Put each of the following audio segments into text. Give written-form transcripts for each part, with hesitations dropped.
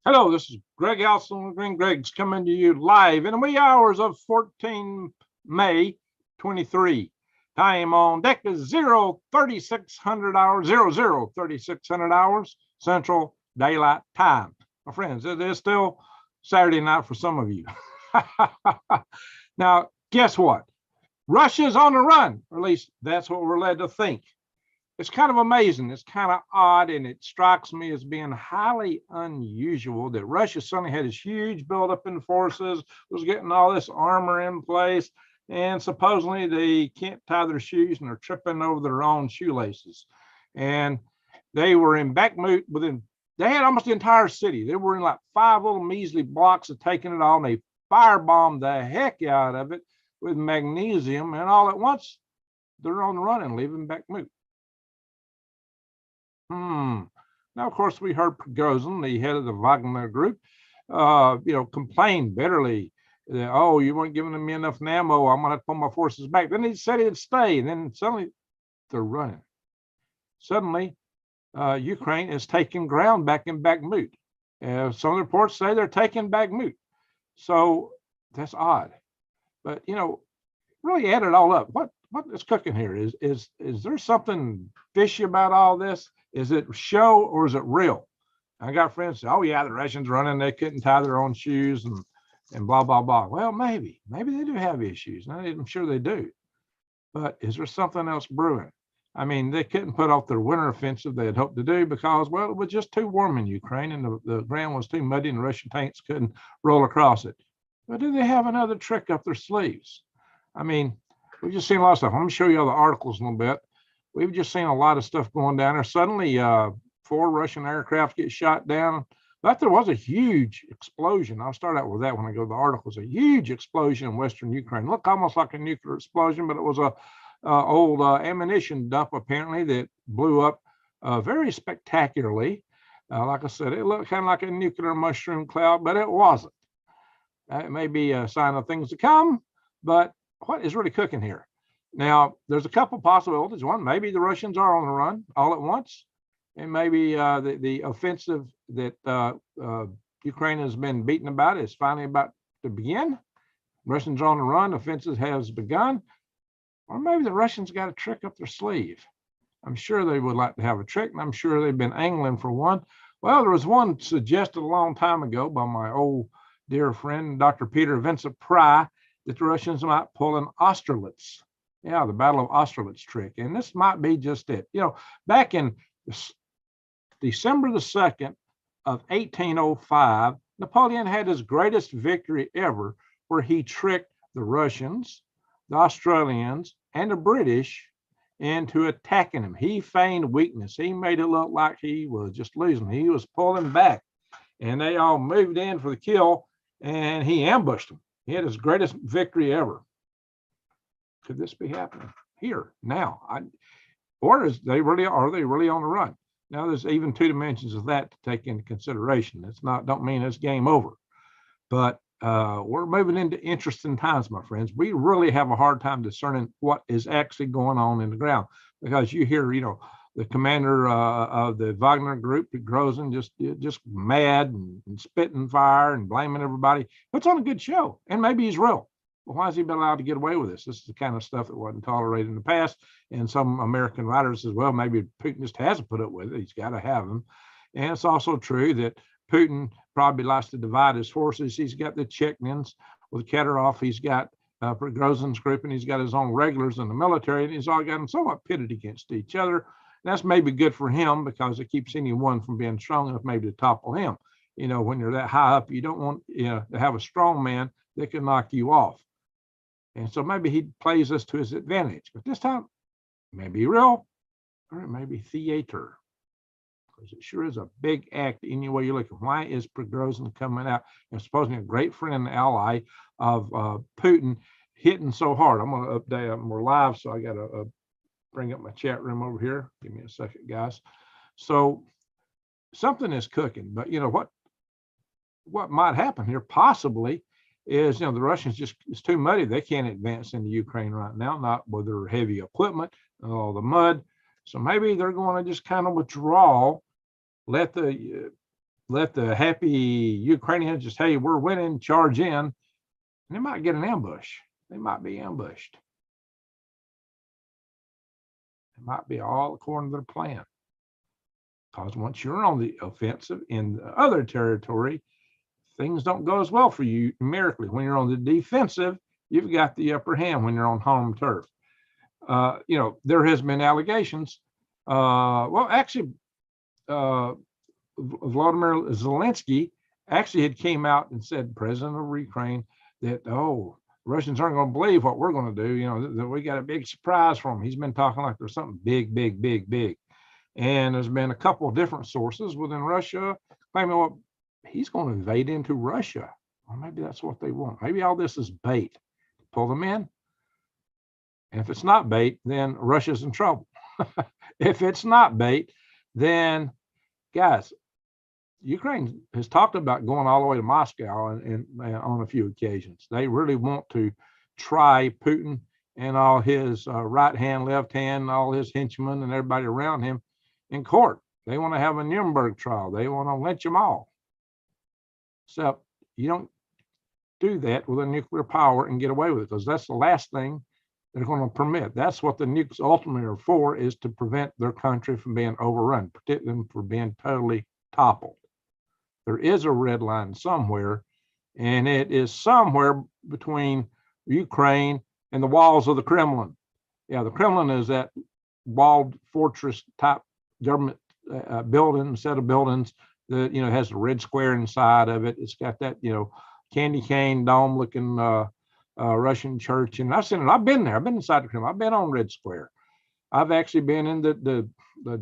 Hello, this is Greg Allison with Green Greg's coming to you live in the wee hours of 14 May 23. Time on deck is 3600 hours, 3600 hours Central Daylight Time. My friends, it is still Saturday night for some of you. Now, guess what? Russia's on the run, or at least that's what we're led to think. It's kind of amazing. It's kind of odd, and it strikes me as being highly unusual that Russia suddenly had this huge buildup in forces, was getting all this armor in place, and supposedly they can't tie their shoes and they're tripping over their own shoelaces. And they were in Bakhmut they had almost the entire city. They were in like 5 little measly blocks of taking it all, and they firebombed the heck out of it with magnesium, and all at once they're on the run and leaving Bakhmut. Now, of course, we heard Prigozhin, the head of the Wagner group, complain bitterly that, oh, you weren't giving me enough ammo. I'm going to have to pull my forces back. Then he said he'd stay, and then suddenly they're running. Suddenly, Ukraine is taking ground back in Bakhmut. Some reports say they're taking Bakhmut. So that's odd. But, really add it all up. What is cooking here? Is there something fishy about all this? Is it show or is it real? I got friends say, oh yeah, the Russians running, they couldn't tie their own shoes and blah, blah, blah. Well, maybe they do have issues. I'm sure they do. But is there something else brewing? I mean, they couldn't put off their winter offensive they had hoped to do because, well, it was just too warm in Ukraine and the ground was too muddy and the Russian tanks couldn't roll across it. But do they have another trick up their sleeves? I mean, we've just seen a lot of stuff. I'm going to show you all the articles a little bit. We've just seen a lot of stuff going down there. Suddenly, 4 Russian aircraft get shot down. But there was a huge explosion. I'll start out with that when I go to the articles. A huge explosion in Western Ukraine. Looked almost like a nuclear explosion, but it was a old ammunition dump, apparently, that blew up very spectacularly. Like I said, it looked kind of like a nuclear mushroom cloud, but it wasn't. It may be a sign of things to come, but what is really cooking here? Now, there's a couple possibilities. One, maybe the Russians are on the run all at once, and maybe the offensive that Ukraine has been beaten about is finally about to begin. Russians are on the run, offensive has begun, or maybe the Russians got a trick up their sleeve. I'm sure they would like to have a trick, and I'm sure they've been angling for one. Well, there was one suggested a long time ago by my old dear friend, Dr. Peter Vincent Pry, that the Russians might pull an Austerlitz. Yeah, the Battle of Austerlitz trick. And this might be just it. Back in December the 2nd of 1805, Napoleon had his greatest victory ever, where he tricked the Russians, the Australians, and the British into attacking him. He feigned weakness. He made it look like he was just losing. He was pulling back. And they all moved in for the kill, and he ambushed them. He had his greatest victory ever. Could this be happening here now? Or are they really on the run? Now, there's even 2 dimensions of that to take into consideration. Don't mean it's game over, but we're moving into interesting times, my friends. We really have a hard time discerning what is actually going on in the ground, because you hear, the commander of the Wagner group, Prigozhin, just mad and spitting fire and blaming everybody. Puts on a good show, and maybe he's real. Well, why has he been allowed to get away with this? This is the kind of stuff that wasn't tolerated in the past. And some American writers says, well, maybe Putin just hasn't put up with it. He's got to have them. And it's also true that Putin probably likes to divide his forces. He's got the Chechens with Kadyrov. He's got Prigozhin's group, and he's got his own regulars in the military, and he's all got them somewhat pitted against each other. And that's maybe good for him because it keeps anyone from being strong enough maybe to topple him. When you're that high up, you don't want to have a strong man that can knock you off. And so maybe he plays this to his advantage. But this time, maybe real, or it may be theater. Because it sure is a big act any way you look at. Why is Prigozhin coming out and supposedly a great friend and ally of Putin hitting so hard? I'm going to update. We're live, so I got to bring up my chat room over here. Give me a second, guys. So something is cooking. But what might happen here possibly is, the Russians it's too muddy. They can't advance into Ukraine right now, not with their heavy equipment and all the mud. So maybe they're going to just kind of withdraw, let the let the happy Ukrainians just, hey, we're winning, charge in, and they might get an ambush. They might be ambushed. It might be all according to their plan. Because once you're on the offensive in the other territory, things don't go as well for you numerically. When you're on the defensive, you've got the upper hand when you're on home turf. There has been allegations. Vladimir Zelensky actually had came out and said, President of Ukraine, that, Russians aren't going to believe what we're going to do. That we got a big surprise for him. He's been talking like there's something big, big, big, big. And there's been a couple of different sources within Russia claiming, well, he's going to invade into Russia. Or maybe that's what they want. Maybe all this is bait to pull them in. And if it's not bait, then Russia's in trouble. If it's not bait, then, guys, Ukraine has talked about going all the way to Moscow and on a few occasions. They really want to try Putin and all his right hand, left hand, all his henchmen and everybody around him in court. They want to have a Nuremberg trial. They want to lynch them all. So you don't do that with a nuclear power and get away with it, because that's the last thing they're going to permit. That's what the nukes ultimately are for, is to prevent their country from being overrun, protect them from being totally toppled. There is a red line somewhere, and it is somewhere between Ukraine and the walls of the Kremlin. Yeah, the Kremlin is that walled fortress type government building, set of buildings that, has the red square inside of it. It's got that, candy cane dome looking Russian church. And I've seen it. I've been there. I've been inside the Kremlin. I've been on Red Square. I've actually been in the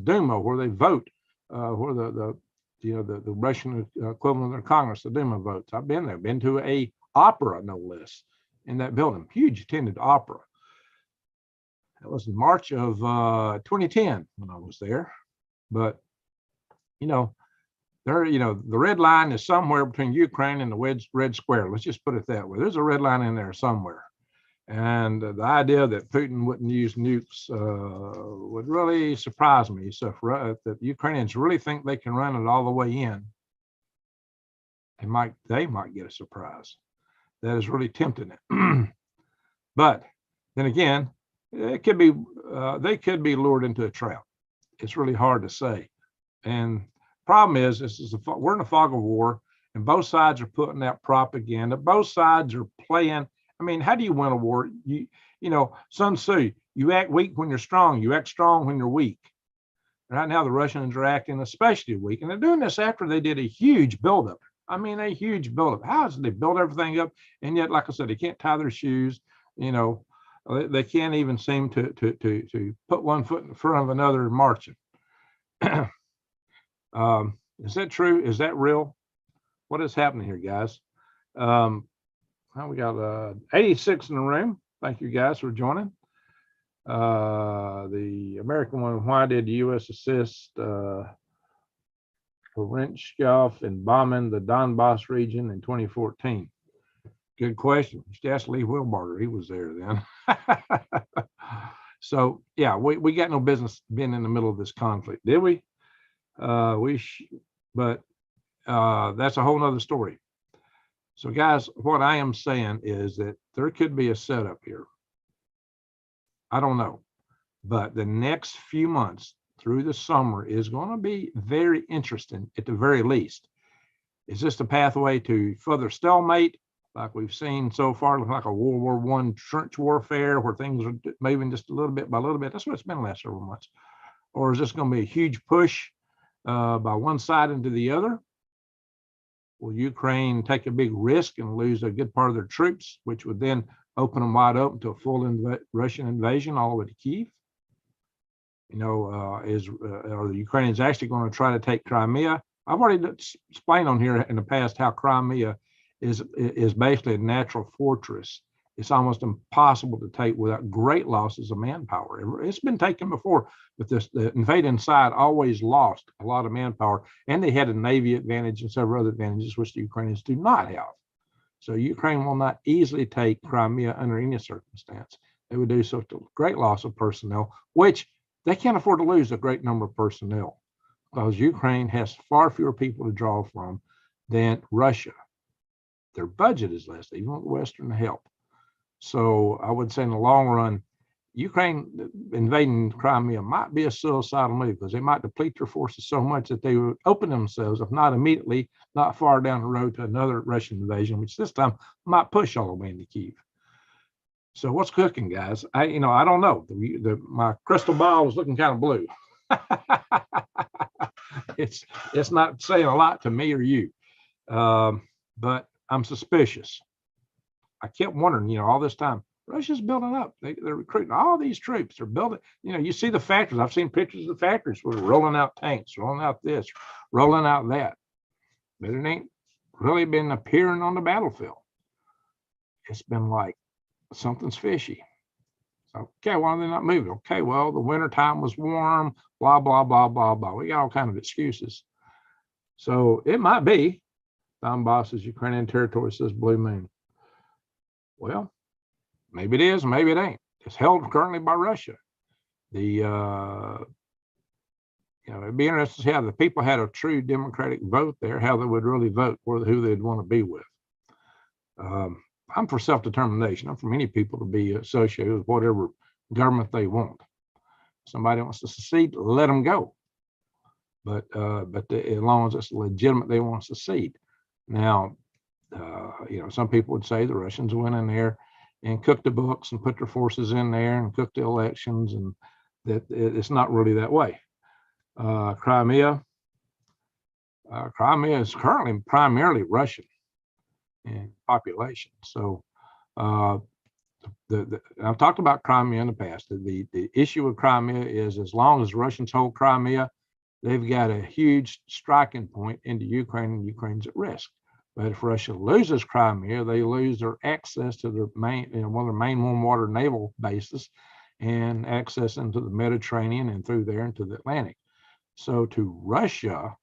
Duma, where they vote, where the Russian equivalent of their Congress, the Duma votes. I've been there. Been to a opera, no less, in that building. Huge attended opera. That was in March of 2010 when I was there. But the red line is somewhere between Ukraine and the red square. Let's just put it that way. There's a red line in there somewhere. And the idea that Putin wouldn't use nukes would really surprise me. So if the Ukrainians really think they can run it all the way in, they might get a surprise. That is really tempting it. But then again, it could be they could be lured into a trap. It's really hard to say. And problem is, we're in a fog of war, and both sides are putting out propaganda. Both sides are playing. I mean, how do you win a war? Sun Tzu, you act weak when you're strong. You act strong when you're weak. Right now, the Russians are acting especially weak, and they're doing this after they did a huge buildup. I mean, a huge buildup. How is it they build everything up, and yet, like I said, they can't tie their shoes. They can't even seem to put one foot in front of another marching. Is that true? Is that real? What is happening here, guys? We got 86 in the room. Thank you guys for joining. The American one, why did the U.S. assist Voronezh in bombing the Donbass region in 2014? Good question. You should ask Lee Wilbarger. He was there then. So, yeah, we got no business being in the middle of this conflict, did we? But that's a whole nother story. So, guys, what I am saying is that there could be a setup here. I don't know, but the next few months through the summer is going to be very interesting at the very least. Is this the pathway to further stalemate, like we've seen so far, looking like a World War I trench warfare where things are moving just a little bit by little bit? That's what it's been the last several months. Or is this going to be a huge push by one side into the other? Will Ukraine take a big risk and lose a good part of their troops, which would then open them wide open to a full Russian invasion all the way to Kyiv? Are the Ukrainians actually going to try to take Crimea? I've already explained on here in the past how Crimea is basically a natural fortress. It's almost impossible to take without great losses of manpower. It's been taken before, but the invading side always lost a lot of manpower, and they had a Navy advantage and several other advantages which the Ukrainians do not have. So Ukraine will not easily take Crimea under any circumstance. They would do so to great loss of personnel, which they can't afford to lose a great number of personnel. because Ukraine has far fewer people to draw from than Russia. Their budget is less, even with Western help. So I would say in the long run, Ukraine invading Crimea might be a suicidal move because they might deplete their forces so much that they would open themselves, if not immediately, not far down the road, to another Russian invasion, which this time might push all the way into Kyiv. So what's cooking, guys? I don't know. My crystal ball is looking kind of blue. It's not saying a lot to me or you, but I'm suspicious. I kept wondering, all this time, Russia's building up. They're recruiting all these troops. They're building, you see the factories. I've seen pictures of the factories where they're rolling out tanks, rolling out this, rolling out that. But it ain't really been appearing on the battlefield. It's been like something's fishy. So, okay, why are they not moving? Okay, well, the wintertime was warm, blah, blah, blah, blah, blah. We got all kinds of excuses. So it might be Donbass's Ukrainian territory, says Blue Moon. Well, maybe it is, maybe it ain't. It's held currently by Russia. It'd be interesting to see how the people had a true democratic vote there, how they would really vote for who they'd want to be with. I'm for self-determination. I'm for many people to be associated with whatever government they want. If somebody wants to secede, let them go. But as long as it's legitimate, they want to secede. Now, some people would say the Russians went in there and cooked the books and put their forces in there and cooked the elections, and that it's not really that way. Crimea is currently primarily Russian in population. So I've talked about Crimea in the past. The issue with Crimea is as long as Russians hold Crimea, they've got a huge striking point into Ukraine, and Ukraine's at risk. But if Russia loses Crimea, they lose their access to their one of their main warm water naval bases and access into the Mediterranean and through there into the Atlantic. So to Russia,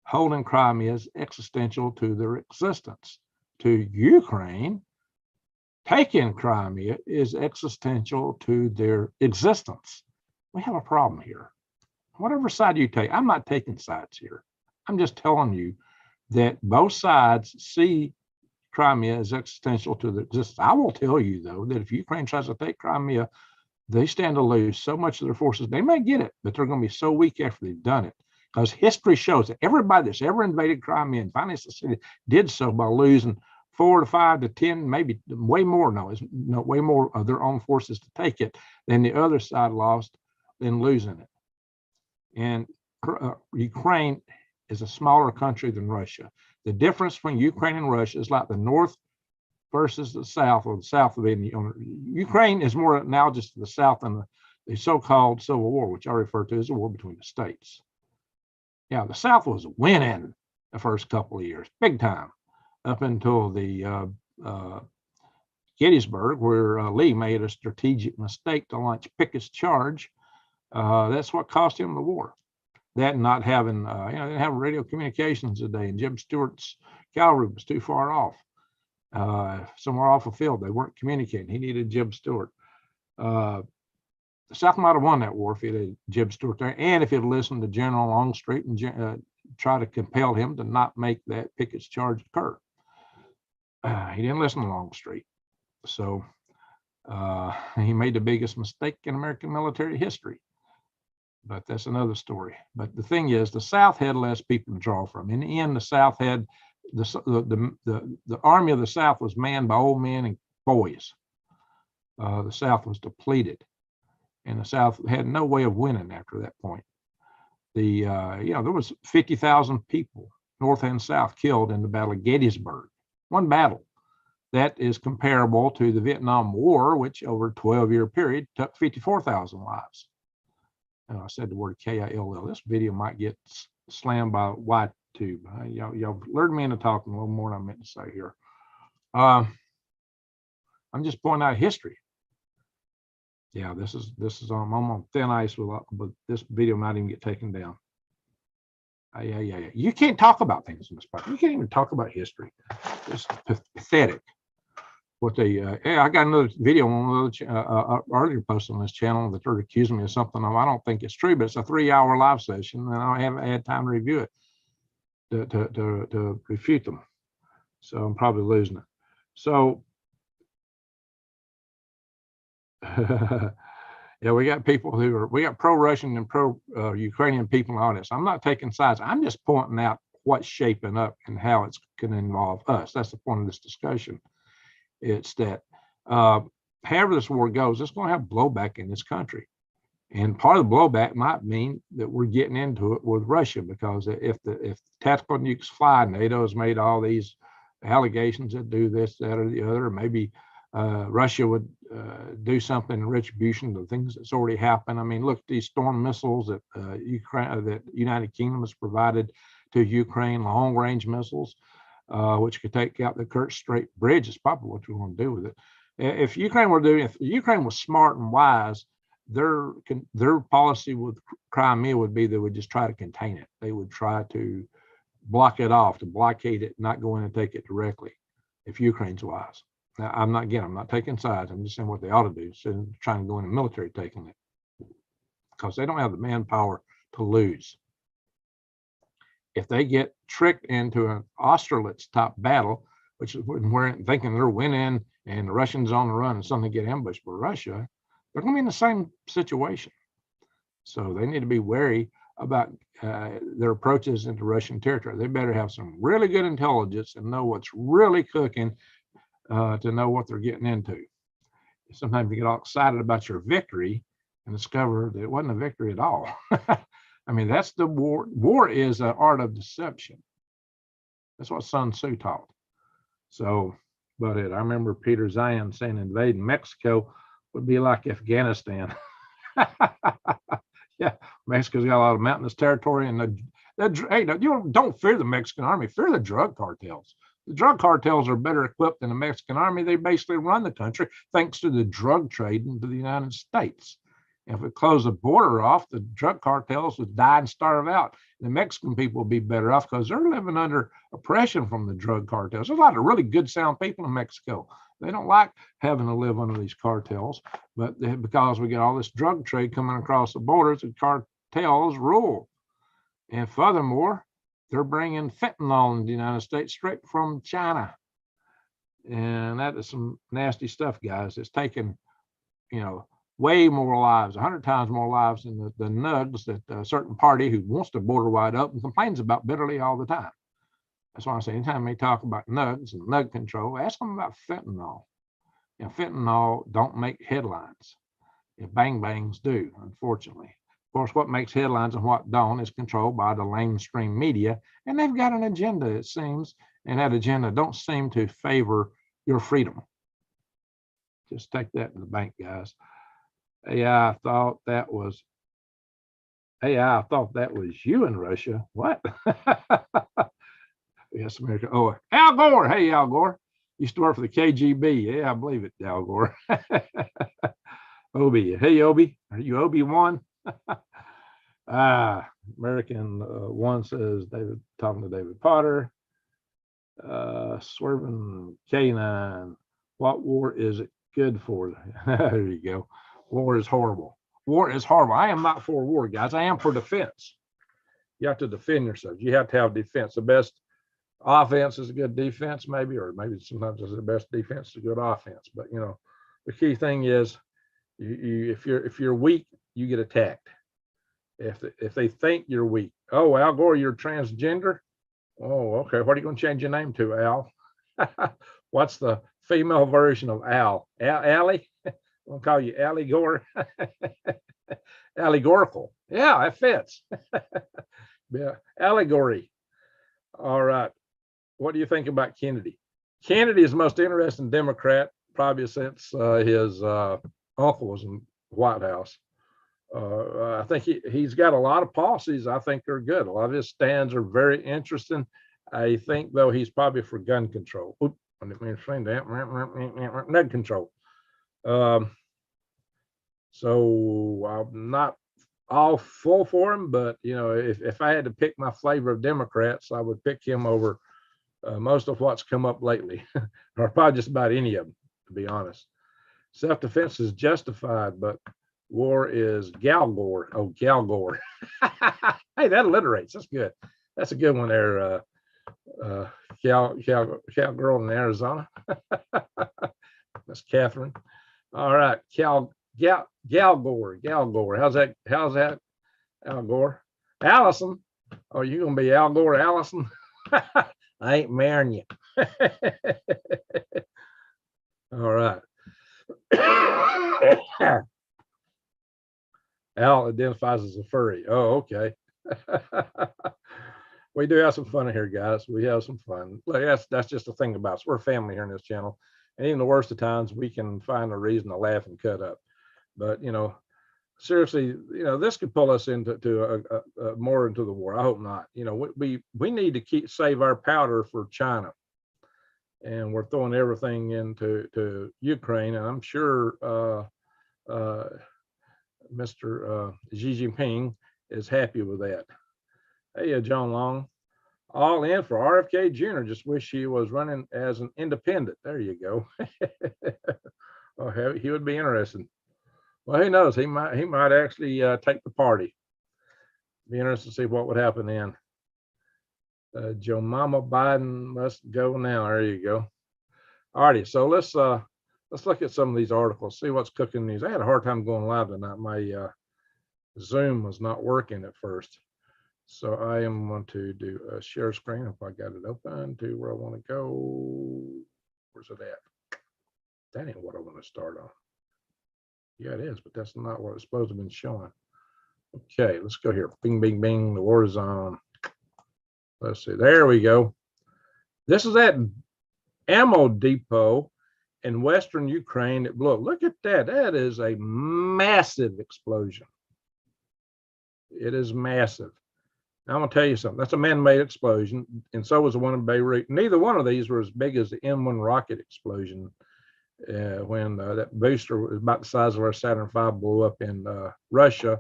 holding Crimea is existential to their existence. To Ukraine, taking Crimea is existential to their existence. We have a problem here. Whatever side you take, I'm not taking sides here. I'm just telling you that both sides see Crimea as existential to their existence. I will tell you, though, that if Ukraine tries to take Crimea, they stand to lose so much of their forces. They may get it, but they're going to be so weak after they've done it. Because history shows that everybody that's ever invaded Crimea and finally succeeded did so by losing 4 to 5 to 10, maybe way more, way more of their own forces to take it than the other side lost in losing it. And Ukraine is a smaller country than Russia. The difference between Ukraine and Russia is like the North versus the South, or the South of India. Ukraine is more analogous to the South than the so-called Civil War, which I refer to as a war between the states. Yeah, the South was winning the first couple of years, big time, up until the Gettysburg, where Lee made a strategic mistake to launch Pickett's charge. That's what cost him the war. That and not having, they didn't have radio communications today, and Jim Stewart's cavalry was too far off, somewhere off the field. They weren't communicating. He needed Jim Stewart. The South might have won that war if it had Jim Stewart there, and if it had listened to General Longstreet and try to compel him to not make that Pickett's charge occur. He didn't listen to Longstreet, so he made the biggest mistake in American military history. But that's another story. But the thing is, the South had less people to draw from. In the end, the South had the army of the South was manned by old men and boys. The South was depleted, and the South had no way of winning after that point. There was 50,000 people, North and South, killed in the Battle of Gettysburg. One battle. That is comparable to the Vietnam War, which over a 12-year period took 54,000 lives. I said the word KILL. This video might get slammed by YTube. Y'all lured me into talking a little more than I meant to say here. I'm just pointing out history. Yeah, this is I'm on thin ice but this video might even get taken down. Yeah. You can't talk about things in this part. You can't even talk about history. It's pathetic. what they, yeah, I got another video on another earlier post on this channel that they're accusing me of something. I don't think it's true, but it's a 3-hour live session, and I haven't had time to review it to refute them. So I'm probably losing it. So yeah, we got people we got pro-Russian and pro-Ukrainian people in the audience. I'm not taking sides. I'm just pointing out what's shaping up and how it's going to involve us. That's the point of this discussion. It's that however this war goes, it's going to have blowback in this country. And part of the blowback might mean that we're getting into it with Russia, because if tactical nukes fly, NATO has made all these allegations that do this, that, or the other. Maybe Russia would do something in retribution to things that's already happened. I mean, look at these Storm missiles that that United Kingdom has provided to Ukraine, long-range missiles, which could take out the Kerch Strait Bridge. Is probably what we want to do with it. If Ukraine was smart and wise, their policy with Crimea would be they would just try to contain it. They would try to block it off, to blockade it, not go in and take it directly. If Ukraine's wise. Now, I'm not taking sides. I'm just saying what they ought to do instead of trying to go in the military taking it, because they don't have the manpower to lose. If they get tricked into an Austerlitz type battle, which is when we're thinking they're winning and the Russians on the run and suddenly get ambushed by Russia, they're going to be in the same situation. So they need to be wary about their approaches into Russian territory. They better have some really good intelligence and know what's really cooking to know what they're getting into. Sometimes you get all excited about your victory and discover that it wasn't a victory at all. I mean, that's the war. War is an art of deception. That's what Sun Tzu taught. So, but I remember Peter Zion saying invading Mexico would be like Afghanistan. Yeah, Mexico's got a lot of mountainous territory, and hey, you don't fear the Mexican army, fear the drug cartels. The drug cartels are better equipped than the Mexican army. They basically run the country thanks to the drug trade into the United States. And if we close the border off, the drug cartels would die and starve out. The Mexican people would be better off because they're living under oppression from the drug cartels. There's a lot of really good, sound people in Mexico. They don't like having to live under these cartels, but because we get all this drug trade coming across the borders, the cartels rule. And furthermore, they're bringing fentanyl in the United States straight from China. And that is some nasty stuff, guys. It's taken, way more lives, 100 times more lives than the nugs that a certain party who wants the border wide open complains about bitterly all the time. That's why I say anytime they talk about nugs and nug control, ask them about fentanyl. Fentanyl don't make headlines. Bang bangs do, unfortunately. Of course, what makes headlines and what don't is controlled by the mainstream media, and they've got an agenda, it seems, and that agenda don't seem to favor your freedom. Just take that to the bank, guys. I thought that was you in Russia. What? Yes, America. Oh, Al Gore. Hey, Al Gore. Used to work for the KGB. Yeah, I believe it, Al Gore. Obi. Hey, Obi. Are you Obi-Wan? American one says David talking to David Potter. Swerving K9. What war is it good for? There you go. War is horrible. War is horrible. I am not for war, guys. I am for defense. You have to defend yourself. You have to have defense. The best offense is a good defense, maybe, or maybe sometimes it's the best defense is a good offense. But the key thing is, if you're weak, you get attacked. If they think you're weak, oh, Al Gore, you're transgender. Oh, okay. What are you going to change your name to, Al? What's the female version of Al? Allie? We'll call you Allie Gore. Allegorical. Yeah, that fits. Yeah, allegory. All right. What do you think about Kennedy? Kennedy is the most interesting Democrat probably since his uncle was in the White House. I think he's got a lot of policies I think are good. A lot of his stands are very interesting. I think, though, he's probably for gun control. Oop, I didn't mean to say that. Gun control. So I'm not all full for him, but if I had to pick my flavor of Democrats, I would pick him over most of what's come up lately, or probably just about any of them. to be honest. Self-defense is justified, but war is galgore. Oh, galgore. Hey, that alliterates. That's good. That's a good one there, cowgirl in Arizona. That's Catherine. All right, Galgore. How's that? Al Gore? Allison. Oh, you gonna be Al Gore, Allison? I ain't marrying you. All right. Al identifies as a furry. Oh, okay. We do have some fun here, guys. We have some fun. Like, that's just the thing about us. We're a family here in this channel. And even the worst of times, we can find a reason to laugh and cut up. But, seriously, this could pull us into more into the war. I hope not. We need to save our powder for China. And we're throwing everything into Ukraine. And I'm sure Mr. Xi Jinping is happy with that. Hey, John Long, all in for RFK Jr. Just wish he was running as an independent. There you go. Oh, he would be interested. Well, who knows? He might actually take the party. Be interested to see what would happen then. Joe Mama Biden must go now. There you go. All righty, so let's look at some of these articles, see what's cooking these. I had a hard time going live tonight. My Zoom was not working at first. So I am going to do a share screen if I got it open to where I want to go. Where's it at? That ain't what I want to start on. Yeah, it is, but that's not what it's supposed to have been showing. Okay, let's go here. Bing, bing, bing. The war is on. Let's see. There we go. This is that ammo depot in Western Ukraine that blew up. Look at that. That is a massive explosion. It is massive. Now, I'm going to tell you something. That's a man-made explosion, and so was the one in Beirut. Neither one of these were as big as the M1 rocket explosion when that booster was about the size of our Saturn V blew up in Russia.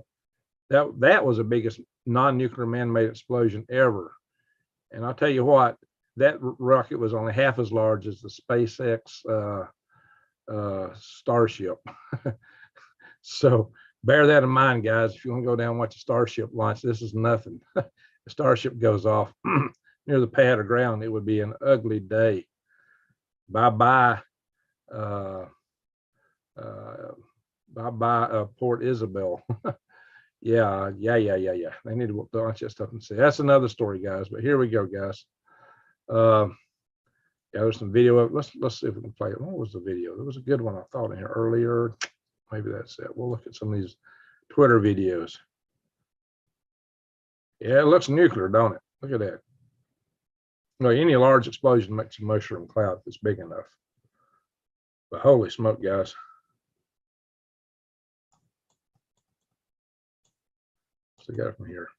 That was the biggest non-nuclear man-made explosion ever. And I'll tell you what, that rocket was only half as large as the SpaceX Starship. So bear that in mind, guys. If you want to go down and watch a Starship launch, this is nothing. The Starship goes off near the pad of ground, it would be an ugly day. Bye-bye. Bye-bye, Port Isabel. Yeah. They need to launch that stuff and see. That's another story, guys. But here we go, guys. Yeah, there's some video. Let's see if we can play it. What was the video? There was a good one I thought in here earlier. Maybe that's it. We'll look at some of these Twitter videos. Yeah, it looks nuclear, don't it? Look at that. Any large explosion makes a mushroom cloud if it's big enough. But holy smoke, guys. So we got it from here.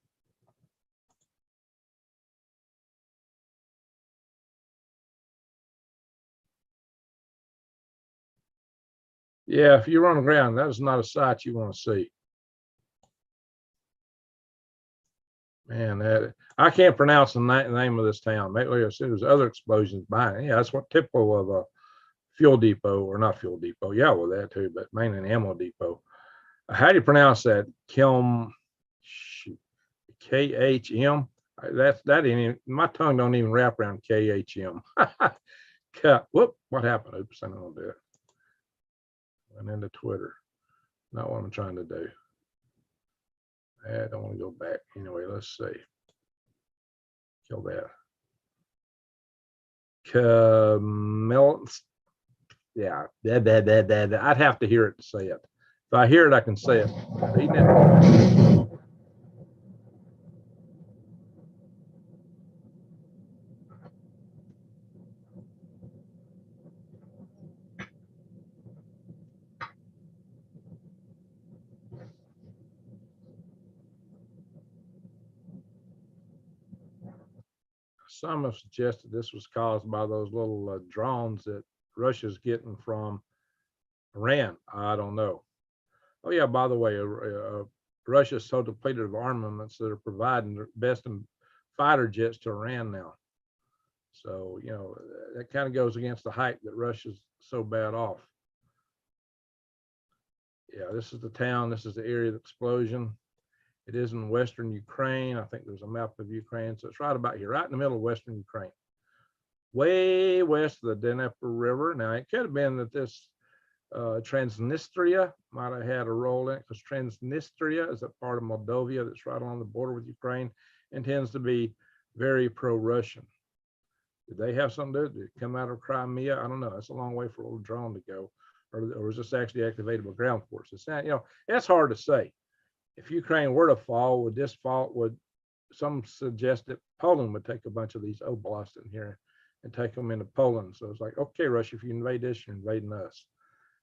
Yeah, if you're on the ground, that is not a sight you want to see. Man, I can't pronounce the name of this town. Maybe I said there's other explosions behind it. Yeah, that's what typical of a fuel depot, or not fuel depot. Yeah, well, that too, but mainly an ammo depot. How do you pronounce that? KHM. That ain't even, my tongue don't even wrap around KHM. Whoop! What happened? Oops, I'm gonna do it. Went into Twitter. Not what I'm trying to do. I don't want to go back. Anyway, let's see. Kill that. Yeah, I'd have to hear it to say it. If I hear it, I can say it. Reading it. Some have suggested this was caused by those little drones that Russia's getting from Iran. I don't know. Oh yeah, by the way, Russia's so depleted of armaments that are providing their best in fighter jets to Iran now. So, you know, that kind of goes against the hype that Russia's so bad off. Yeah, this is the town. This is the area of the explosion. It is in Western Ukraine. I think there's a map of Ukraine. So it's right about here, right in the middle of Western Ukraine, way west of the Dnieper River. Now, it could have been that this Transnistria might have had a role in it, because Transnistria is a part of Moldova that's right along the border with Ukraine and tends to be very pro-Russian. Did they have something to do? Did it come out of Crimea? I don't know. That's a long way for a little drone to go. Or is this actually activated by ground forces? You know, it's hard to say. If Ukraine were to fall, would some suggest that Poland would take a bunch of these oblasts in here and take them into Poland? So it's like, okay, Russia, if you invade this, you're invading us.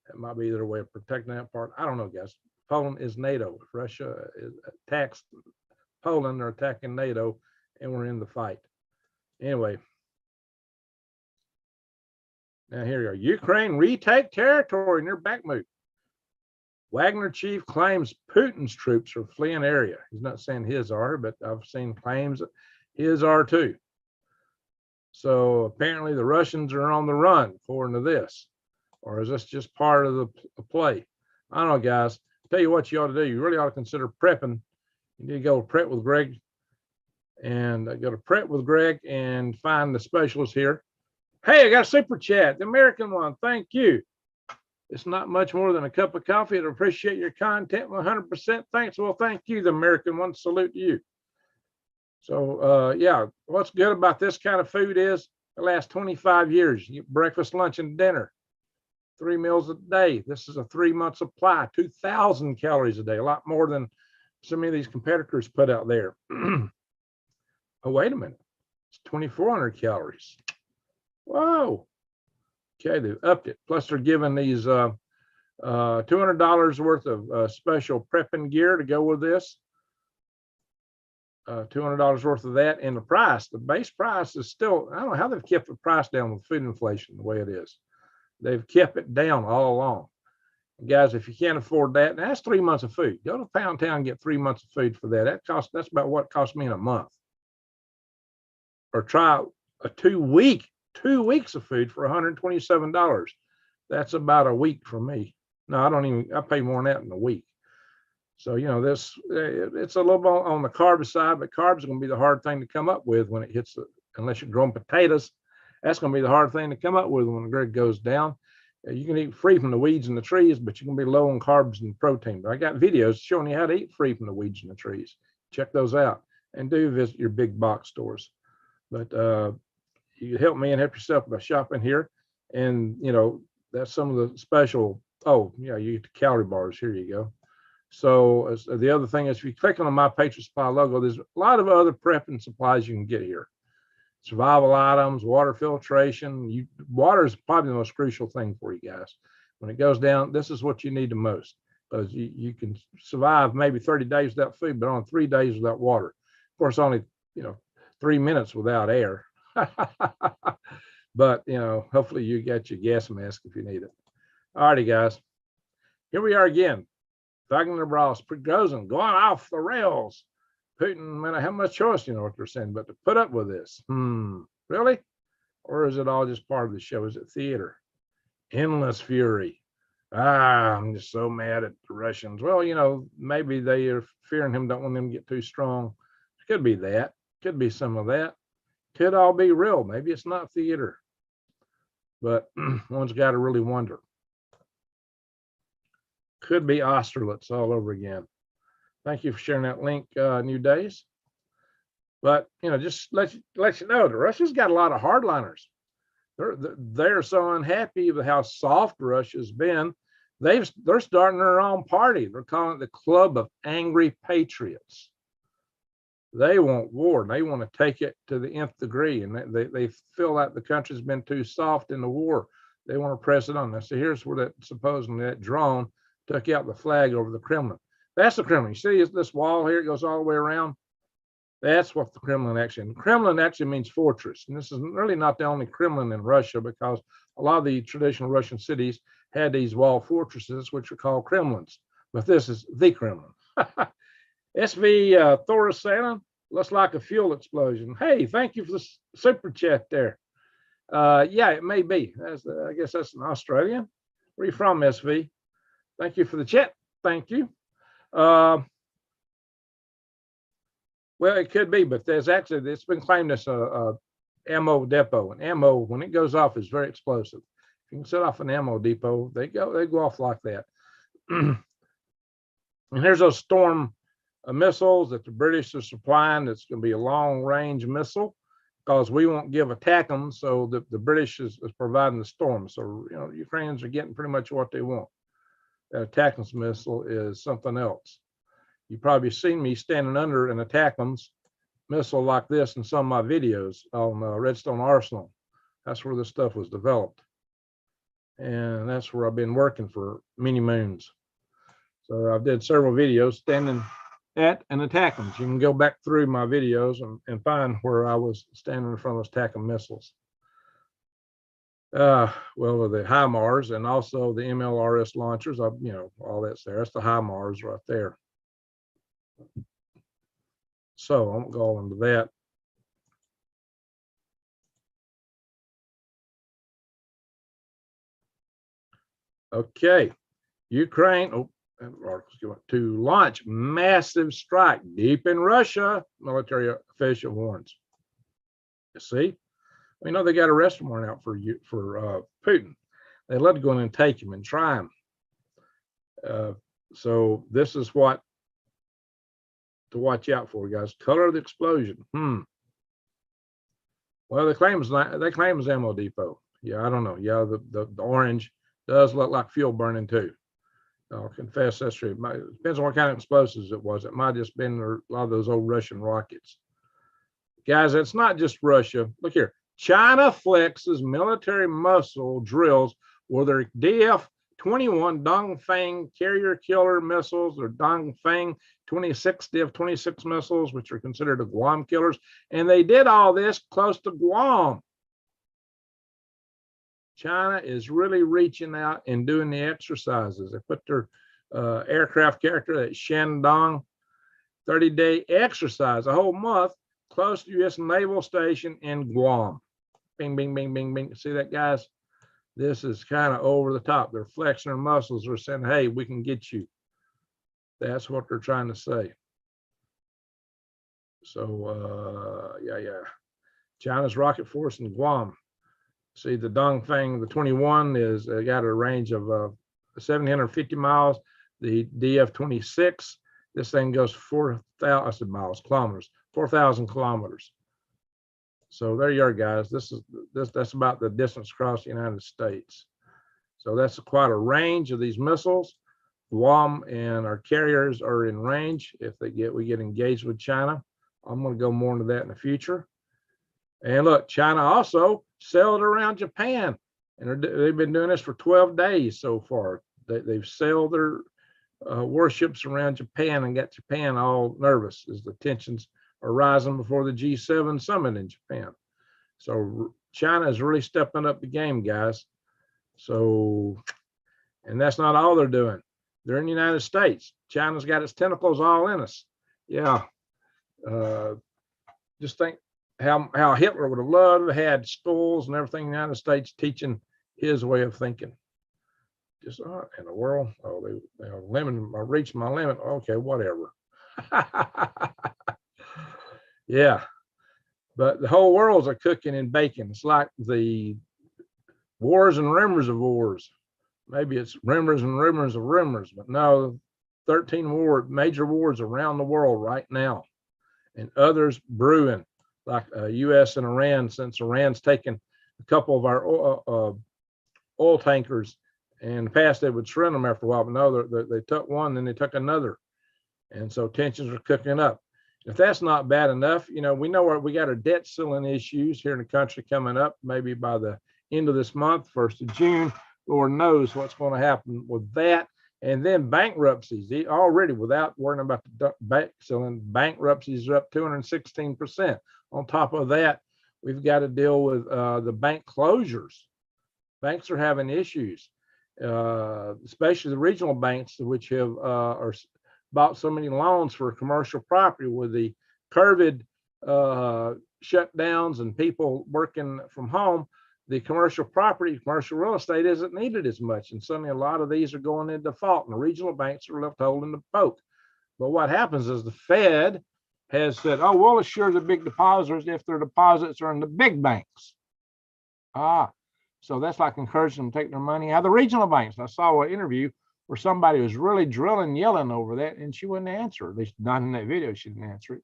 That might be their way of protecting that part. I don't know, guys. Poland is NATO. If Russia attacks Poland, they're attacking NATO, and we're in the fight. Anyway. Now here you are. Ukraine retake territory near Bakhmut. Wagner chief claims Putin's troops are fleeing area. He's not saying his are, but I've seen claims that his are too. So apparently the Russians are on the run, according to this. Or is this just part of the play? I don't know, guys. I'll tell you what you ought to do. You really ought to consider prepping. You need to go to Prep with Greg and go to Prep with Greg and find the specialist here. Hey, I got a super chat, the American one. Thank you. It's not much more than a cup of coffee. I appreciate your content 100%. Thanks. Well, thank you, the American one. Salute to you. So, yeah, what's good about this kind of food is the last 25 years, you get breakfast, lunch, and dinner, 3 meals a day. This is a 3-month supply, 2,000 calories a day, a lot more than so many of these competitors put out there. Oh, wait a minute. It's 2,400 calories. Whoa. Okay, they've upped it. Plus, they're giving these $200 worth of special prepping gear to go with this. $200 worth of that. And the price, the base price is still, I don't know how they've kept the price down with food inflation the way it is. They've kept it down all along. And guys, if you can't afford that, that's 3 months of food. Go to Pound Town and get 3 months of food for that. That's about what it cost me in a month. Or try a 2 weeks of food for $127. That's about a week for me. No, I pay more than that in a week. So, you know, it's a little bit on the carb side, but carbs are going to be the hard thing to come up with when it hits, unless you're growing potatoes. That's going to be the hard thing to come up with when the grid goes down. You can eat free from the weeds and the trees, but you're going to be low on carbs and protein. But I got videos showing you how to eat free from the weeds and the trees. Check those out, and do visit your big box stores. But you help me and help yourself by shopping here. And, you know, that's some of the special, oh, yeah, you get the calorie bars. Here you go. So the other thing is, if you click on my Patriot Supply logo, there's a lot of other prepping supplies you can get here. Survival items, water filtration. Water is probably the most crucial thing for you guys. When it goes down, this is what you need the most, because you can survive maybe 30 days without food, but on 3 days without water. Of course, only, 3 minutes without air. But, hopefully you got your gas mask if you need it. All righty, guys. Here we are again. Wagner Bros. Prigozhin going off the rails. Putin, man, I have much choice, what they're saying, but to put up with this. Really? Or is it all just part of the show? Is it theater? Endless fury. I'm just so mad at the Russians. Well, maybe they are fearing him, don't want them to get too strong. It could be that. Could be some of that. Could all be real. Maybe it's not theater. But one's got to really wonder. Could be Austerlitz all over again. Thank you for sharing that link, New Days. But, just let you know, the Russia's got a lot of hardliners. They're so unhappy with how soft Russia's been. They're starting their own party. They're calling it the Club of Angry Patriots. They want war. They want to take it to the nth degree, and they feel like the country's been too soft in the war. They want to press it on. Now, so here's where supposedly that drone took out the flag over the Kremlin. That's the Kremlin. You see this wall here? It goes all the way around. That's what the Kremlin actually. And Kremlin actually means fortress. And this is really not the only Kremlin in Russia, because a lot of the traditional Russian cities had these wall fortresses, which are called Kremlins. But this is the Kremlin. SV Thorasana, Looks like a fuel explosion. Hey, thank you for the super chat there. Yeah, it may be. I guess that's an Australian. Where are you from, SV? Thank you for the chat. Thank you. Well, it could be, but it's been claimed as a ammo depot, and ammo, when it goes off, is very explosive. If you can set off an ammo depot, they go off like that. And here's those Storm missiles that the British are supplying. It's going to be a long range missile because we won't give attack them. So the British is providing the Storm. So, Ukrainians are getting pretty much what they want. That attack missile is something else. You've probably seen me standing under an ATACMS missile like this in some of my videos on Redstone Arsenal. That's where this stuff was developed. And that's where I've been working for many moons. So I did several videos standing at an ATACMS. You can go back through my videos and find where I was standing in front of those ATACMS missiles. Well, the HIMARS and also the MLRS launchers, all that's there. That's the HIMARS right there. So I won't go into that. Okay, Ukraine to launch massive strike deep in Russia, military official warns. You see, we know they got arrest warrant out for Putin. They let to go in and take him and try him. So this is what to watch out for, guys. Color of the explosion. Well, they claim it's ammo depot. Yeah, I don't know. Yeah, the orange does look like fuel burning too. I'll confess that's true. It depends on what kind of explosives it was. It might have just been a lot of those old Russian rockets. Guys, it's not just Russia. Look here. China flexes military muscle drills with their DF-21 Dongfeng carrier killer missiles, or Dongfeng 26 DF-26 missiles, which are considered the Guam killers. And they did all this close to Guam. China is really reaching out and doing the exercises. They put their aircraft carrier at Shandong 30-day exercise, a whole month, close to U.S. Naval Station in Guam. Bing, bing, bing, bing, bing. See that, guys? This is kind of over the top. They're flexing their muscles. They're saying, hey, we can get you. That's what they're trying to say. So, yeah. China's rocket force in Guam. See, the Dongfeng, the 21 is got a range of 750 miles. The DF-26, this thing goes 4,000 kilometers, 4,000 kilometers. So there you are, guys. That's about the distance across the United States. So that's quite a range of these missiles. Guam and our carriers are in range if we get engaged with China. I'm going to go more into that in the future. And look, China also sailed around Japan, and they've been doing this for 12 days so far. They've sailed their warships around Japan and got Japan all nervous as the tensions are rising before the G7 summit in Japan. So China is really stepping up the game, guys. So, and that's not all they're doing. They're in the United States. China's got its tentacles all in us. Yeah. Just think how Hitler would have loved to have had schools and everything in the United States teaching his way of thinking. Just in the world, they reached my limit. Okay, whatever. Yeah, but the whole world's a cooking and baking. It's like the wars and rumors of wars. Maybe it's rumors and rumors of rumors, but no, 13 major wars around the world right now, and others brewing, like U.S. and Iran, since Iran's taken a couple of our oil tankers. And in the past, they would surrender them after a while, but no, they took one, then they took another. And so tensions are cooking up. If that's not bad enough, we know we got our debt ceiling issues here in the country coming up, maybe by the end of this month, 1st of June. Lord knows what's going to happen with that. And then bankruptcies, already without worrying about the debt ceiling, bankruptcies are up 216%. On top of that, we've got to deal with the bank closures. Banks are having issues, especially the regional banks, which have bought so many loans for commercial property with the COVID shutdowns and people working from home, the commercial property, commercial real estate isn't needed as much. And suddenly a lot of these are going into default and the regional banks are left holding the poke. But what happens is the Fed has said, oh, we'll assure the big depositors if their deposits are in the big banks. So that's like encouraging them to take their money out of the regional banks. I saw an interview where somebody was really drilling, yelling over that, and she wouldn't answer. At least not in that video, she didn't answer it.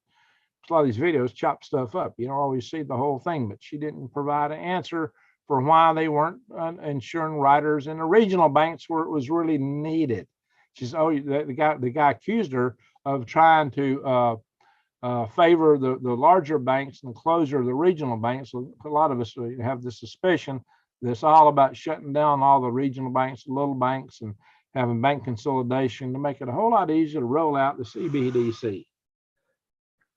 A lot of these videos chop stuff up. You don't always see the whole thing, but she didn't provide an answer for why they weren't insuring riders in the regional banks where it was really needed. She said, oh, the guy accused her of trying to favor the larger banks and the closure of the regional banks. So a lot of us have this suspicion that it's all about shutting down all the regional banks, little banks, and having bank consolidation to make it a whole lot easier to roll out the CBDC.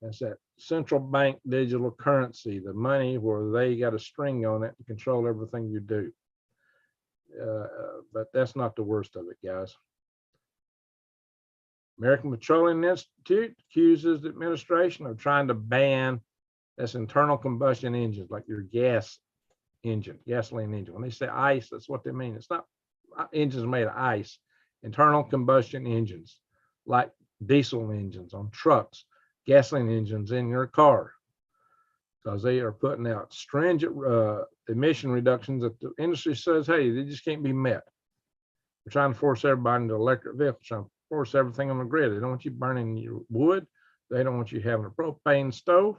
That's that central bank digital currency, the money where they got a string on it to control everything you do. But that's not the worst of it, guys. American Petroleum Institute accuses the administration of trying to ban this internal combustion engines, like your gas engine, gasoline engine. When they say ICE, that's what they mean. It's not engines made of ice. Internal combustion engines, like diesel engines on trucks, gasoline engines in your car, because they are putting out stringent emission reductions that the industry says, hey, they just can't be met. We're trying to force everybody into electric vehicles, trying to force everything on the grid. They don't want you burning your wood. They don't want you having a propane stove.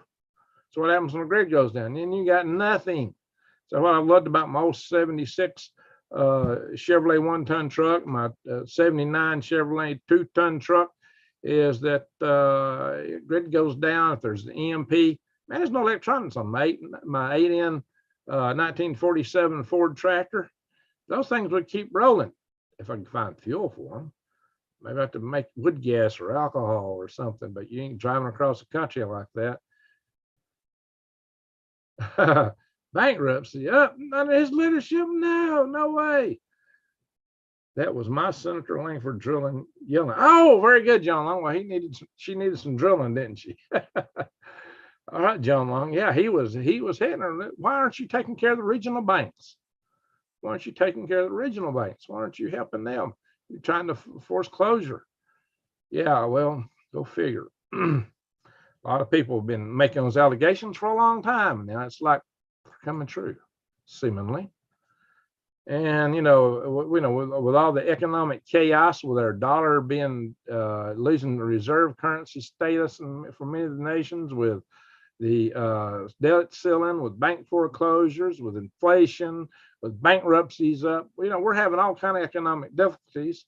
So what happens when the grid goes down? Then you got nothing. So what I loved about my old 76 Chevrolet 1-ton truck, my 79 Chevrolet 2-ton truck, is that grid goes down. If there's the EMP, man, there's no electronics on my 8N 1947 Ford tractor. Those things would keep rolling if I can find fuel for them. Maybe I have to make wood gas or alcohol or something, but you ain't driving across the country like that. Bankruptcy, under his leadership, no way. That was my Senator Langford drilling, yelling. Oh, very good, John Long. Well, she needed some drilling, didn't she? All right, John Long. Yeah, he was hitting her. Why aren't you taking care of the regional banks? Why aren't you taking care of the regional banks? Why aren't you helping them? You're trying to force closure. Yeah, well, go figure. A lot of people have been making those allegations for a long time. Now it's like coming true, seemingly. And with all the economic chaos, with our dollar being losing the reserve currency status for many of the nations, with the debt ceiling, with bank foreclosures, with inflation, with bankruptcies up, we're having all kind of economic difficulties.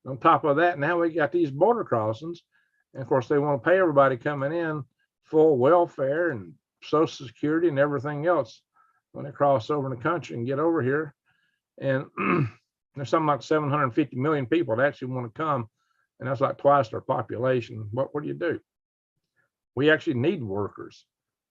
On top of that, now we got these border crossings, and of course they want to pay everybody coming in full welfare and Social Security and everything else when they cross over in the country and get over here. And there's something like 750 million people that actually want to come, and that's like twice their population. What do you do? We actually need workers.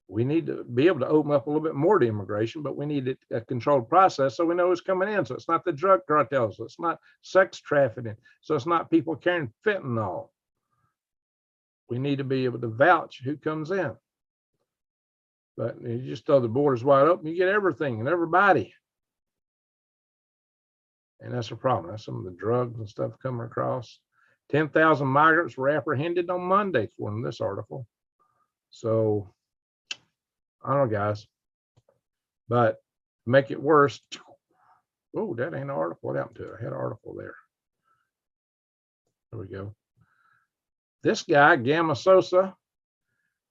We need to be able to open up a little bit more to immigration, but we need a controlled process so we know who's coming in. So it's not the drug cartels, so it's not sex trafficking, so it's not people carrying fentanyl. We need to be able to vouch who comes in. But you just throw the borders wide open, you get everything and everybody. And that's a problem. That's some of the drugs and stuff coming across. 10,000 migrants were apprehended on Monday, according to this article. So I don't know, guys, but make it worse. Oh, that ain't an article. What happened to it? I had an article there. There we go. This guy, Gamma Sosa,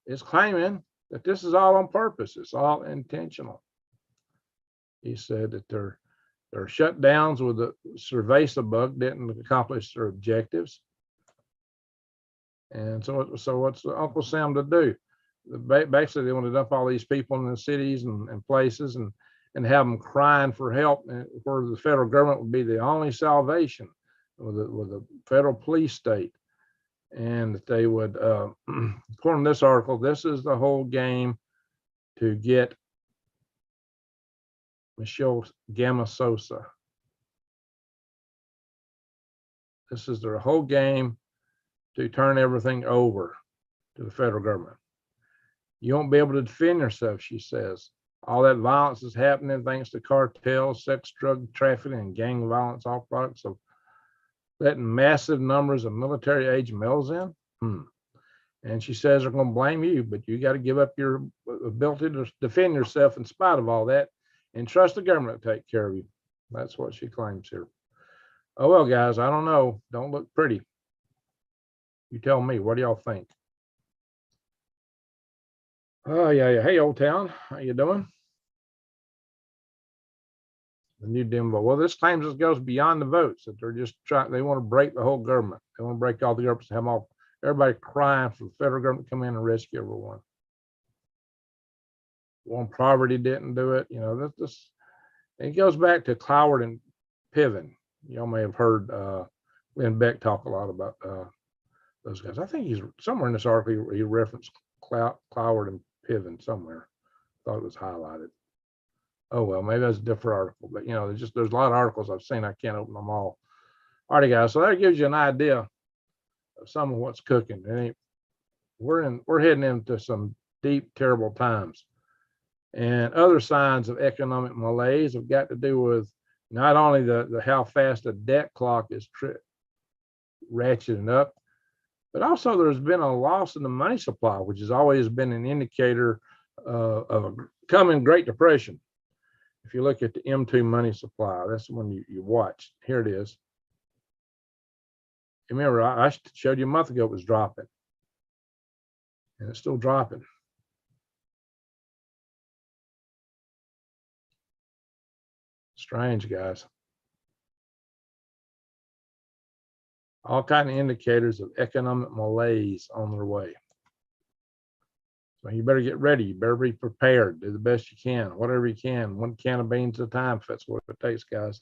is claiming that this is all on purpose. It's all intentional. He said that their shutdowns with the Cerveza bug didn't accomplish their objectives. And so what's Uncle Sam to do? Basically, they want to dump all these people in the cities and places and have them crying for help, where the federal government would be the only salvation with a federal police state. And that they would, according to this article, this is the whole game to get Michelle Gamma Sosa. This is their whole game to turn everything over to the federal government. You won't be able to defend yourself, she says. All that violence is happening thanks to cartels, sex, drug trafficking, and gang violence, all products of letting massive numbers of military-age males in. And she says they're going to blame you, but you got to give up your ability to defend yourself in spite of all that and trust the government to take care of you. That's what she claims here. Oh, well, guys, I don't know. Don't look pretty. You tell me. What do y'all think? Oh, yeah. Hey, Old Town. How you doing? The new Denver. Well, this claims this goes beyond the votes, that they're just trying, they want to break the whole government. They want to break all the governments, have them all, everybody crying for the federal government to come in and rescue everyone. One poverty didn't do it. You know, this it goes back to Cloward and Piven. Y'all may have heard Lynn Beck talk a lot about those guys. I think he's somewhere in this article he referenced Cloward and Piven somewhere. Thought it was highlighted. Oh, well, maybe that's a different article, but you know, there's a lot of articles I've seen. I can't open them all. All right, guys. So that gives you an idea of some of what's cooking. And we're heading into some deep, terrible times. And other signs of economic malaise have got to do with not only the how fast the debt clock is ratcheting up, but also there's been a loss in the money supply, which has always been an indicator of a coming Great Depression. If you look at the M2 money supply, that's the one you watch. Here it is. Remember, I showed you a month ago it was dropping. And it's still dropping. Strange, guys. All kinds of indicators of economic malaise on their way. So you better get ready. You better be prepared. Do the best you can, whatever you can. One can of beans at a time, if that's what it takes, guys.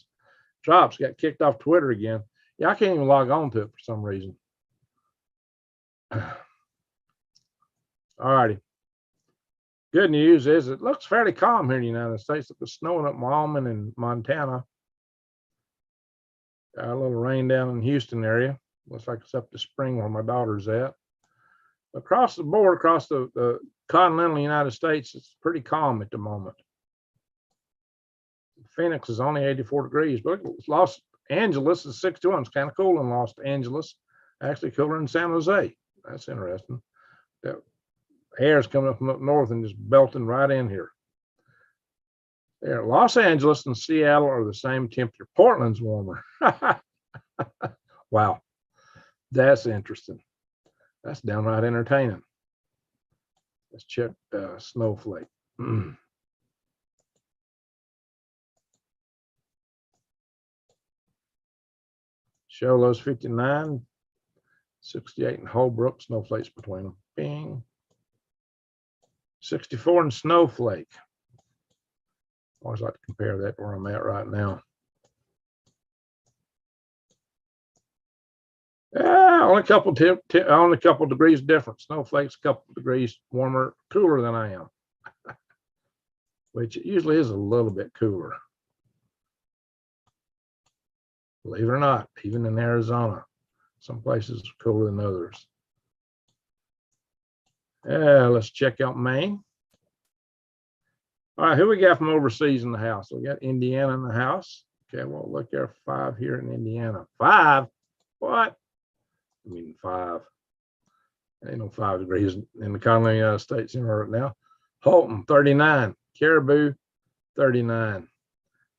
Drops got kicked off Twitter again. Yeah, I can't even log on to it for some reason. All righty. Good news is it looks fairly calm here in the United States. It was snowing up Wyoming and Montana. Got a little rain down in the Houston area. Looks like it's up to spring where my daughter's at. Across the board, across the continental United States, it's pretty calm at the moment. Phoenix is only 84 degrees, but Los Angeles is 61. It's kind of cool in Los Angeles. Actually cooler in San Jose. That's interesting. That air is coming up from up north and just belting right in here. There, Los Angeles and Seattle are the same temperature. Portland's warmer. Wow, that's interesting. That's downright entertaining. Let's check Snowflake. Showlo's 59, 68 in Holbrook, snowflakes between them. Bing. 64 in Snowflake. Always like to compare that to where I'm at right now. Yeah, only a couple degrees different. Snowflake's a couple degrees warmer, cooler than I am, which usually is a little bit cooler. Believe it or not, even in Arizona, some places are cooler than others. Yeah, let's check out Maine. All right, who we got from overseas in the house? We got Indiana in the house. Okay, well, look there, 5 here in Indiana. 5? What? I mean, 5. Ain't no 5 degrees in the continental United States right now. Holton, 39. Caribou, 39.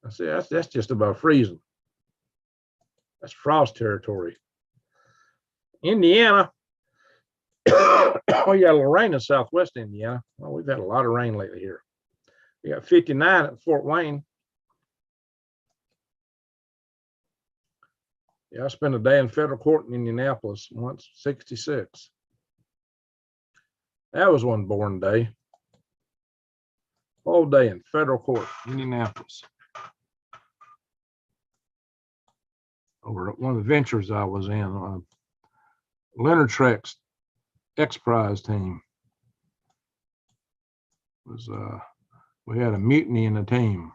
I see that's just above freezing. That's frost territory. Indiana. We got a little rain in southwest Indiana. Well, we've had a lot of rain lately here. We got 59 at Fort Wayne. Yeah, I spent a day in federal court in Indianapolis once, 66. That was one boring day. Whole day in federal court, Indianapolis. Over at one of the ventures I was in, Leonard Treck's X Prize team was, we had a mutiny in the team,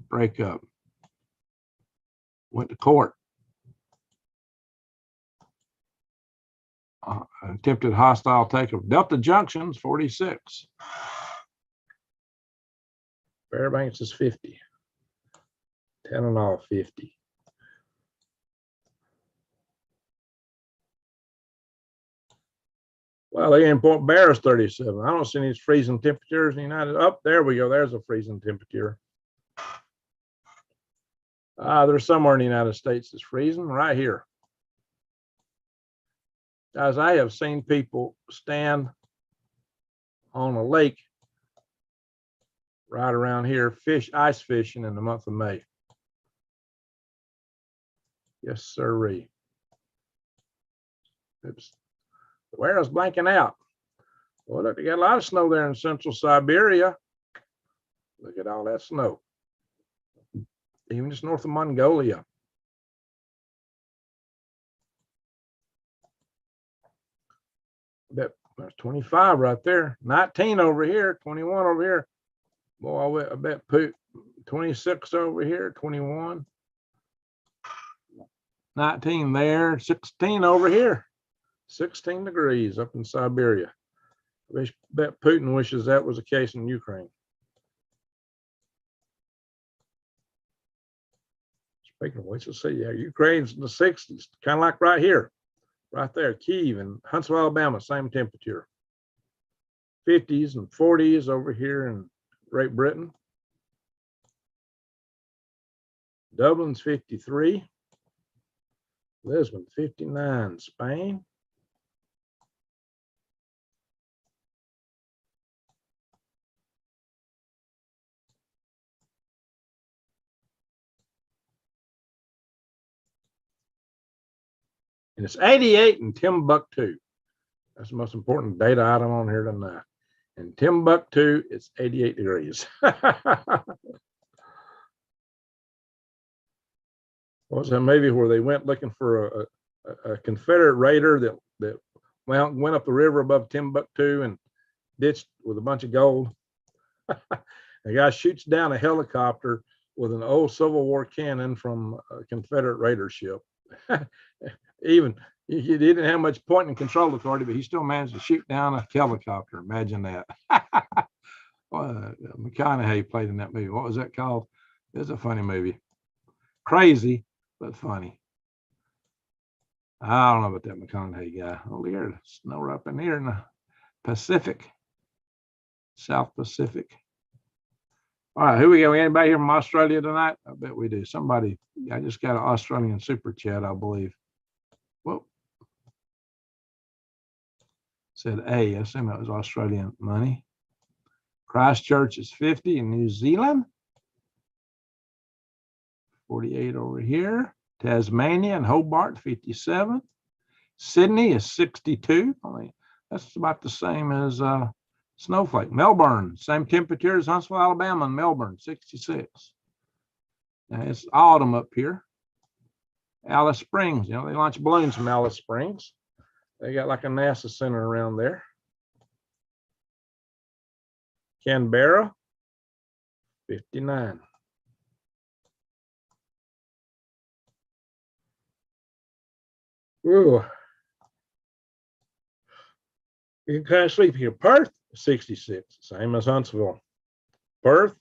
breakup. Went to court. attempted hostile takeover. Delta Junction's 46. Fairbanks is 50. 10 and all 50. Well, they import Bear's 37. I don't see any freezing temperatures in the United. Oh, there we go. There's a freezing temperature. There's somewhere in the United States that's freezing right here. Guys, I have seen people stand on a lake right around here, ice fishing in the month of May. Yes, sirree. Oops. The weather's blanking out. Well, look, they got a lot of snow there in central Siberia. Look at all that snow. Even just north of Mongolia. Bet there's 25 right there. 19 over here, 21 over here. Boy, I bet 26 over here, 21. 19 there, 16 over here. 16 degrees up in Siberia. I bet Putin wishes that was the case in Ukraine. Speaking of which, let's see, yeah, Ukraine's in the 60s, kind of like right here, right there, Kyiv and Huntsville, Alabama, same temperature. 50s and 40s over here in Great Britain. Dublin's 53. Lisbon, 59, Spain. And it's 88 in Timbuktu. That's the most important data item on here tonight. In Timbuktu, it's 88 degrees. What was that movie where they went looking for a Confederate raider that went up the river above Timbuktu and ditched with a bunch of gold? The guy shoots down a helicopter with an old Civil War cannon from a Confederate raider ship. Even he didn't have much point and control authority, but he still managed to shoot down a helicopter. Imagine that. McConaughey played in that movie. What was that called? It's a funny movie. Crazy, but funny. I don't know about that McConaughey guy. Oh, there's snow up in here in the Pacific, South Pacific. All right, who we got? Anybody here from Australia tonight? I bet we do. Somebody, I just got an Australian super chat, I believe. Whoa. Said A. I assume that was Australian money. Christchurch is 50 in New Zealand. 48 over here. Tasmania and Hobart, 57. Sydney is 62. I mean, that's about the same as Snowflake. Melbourne, same temperature as Huntsville, Alabama, and Melbourne, 66. Now it's autumn up here. Alice Springs, you know, they launch balloons from Alice Springs. They got like a NASA center around there. Canberra, 59. Ooh. You can kind of sleep here. Perth, 66, same as Huntsville. Perth,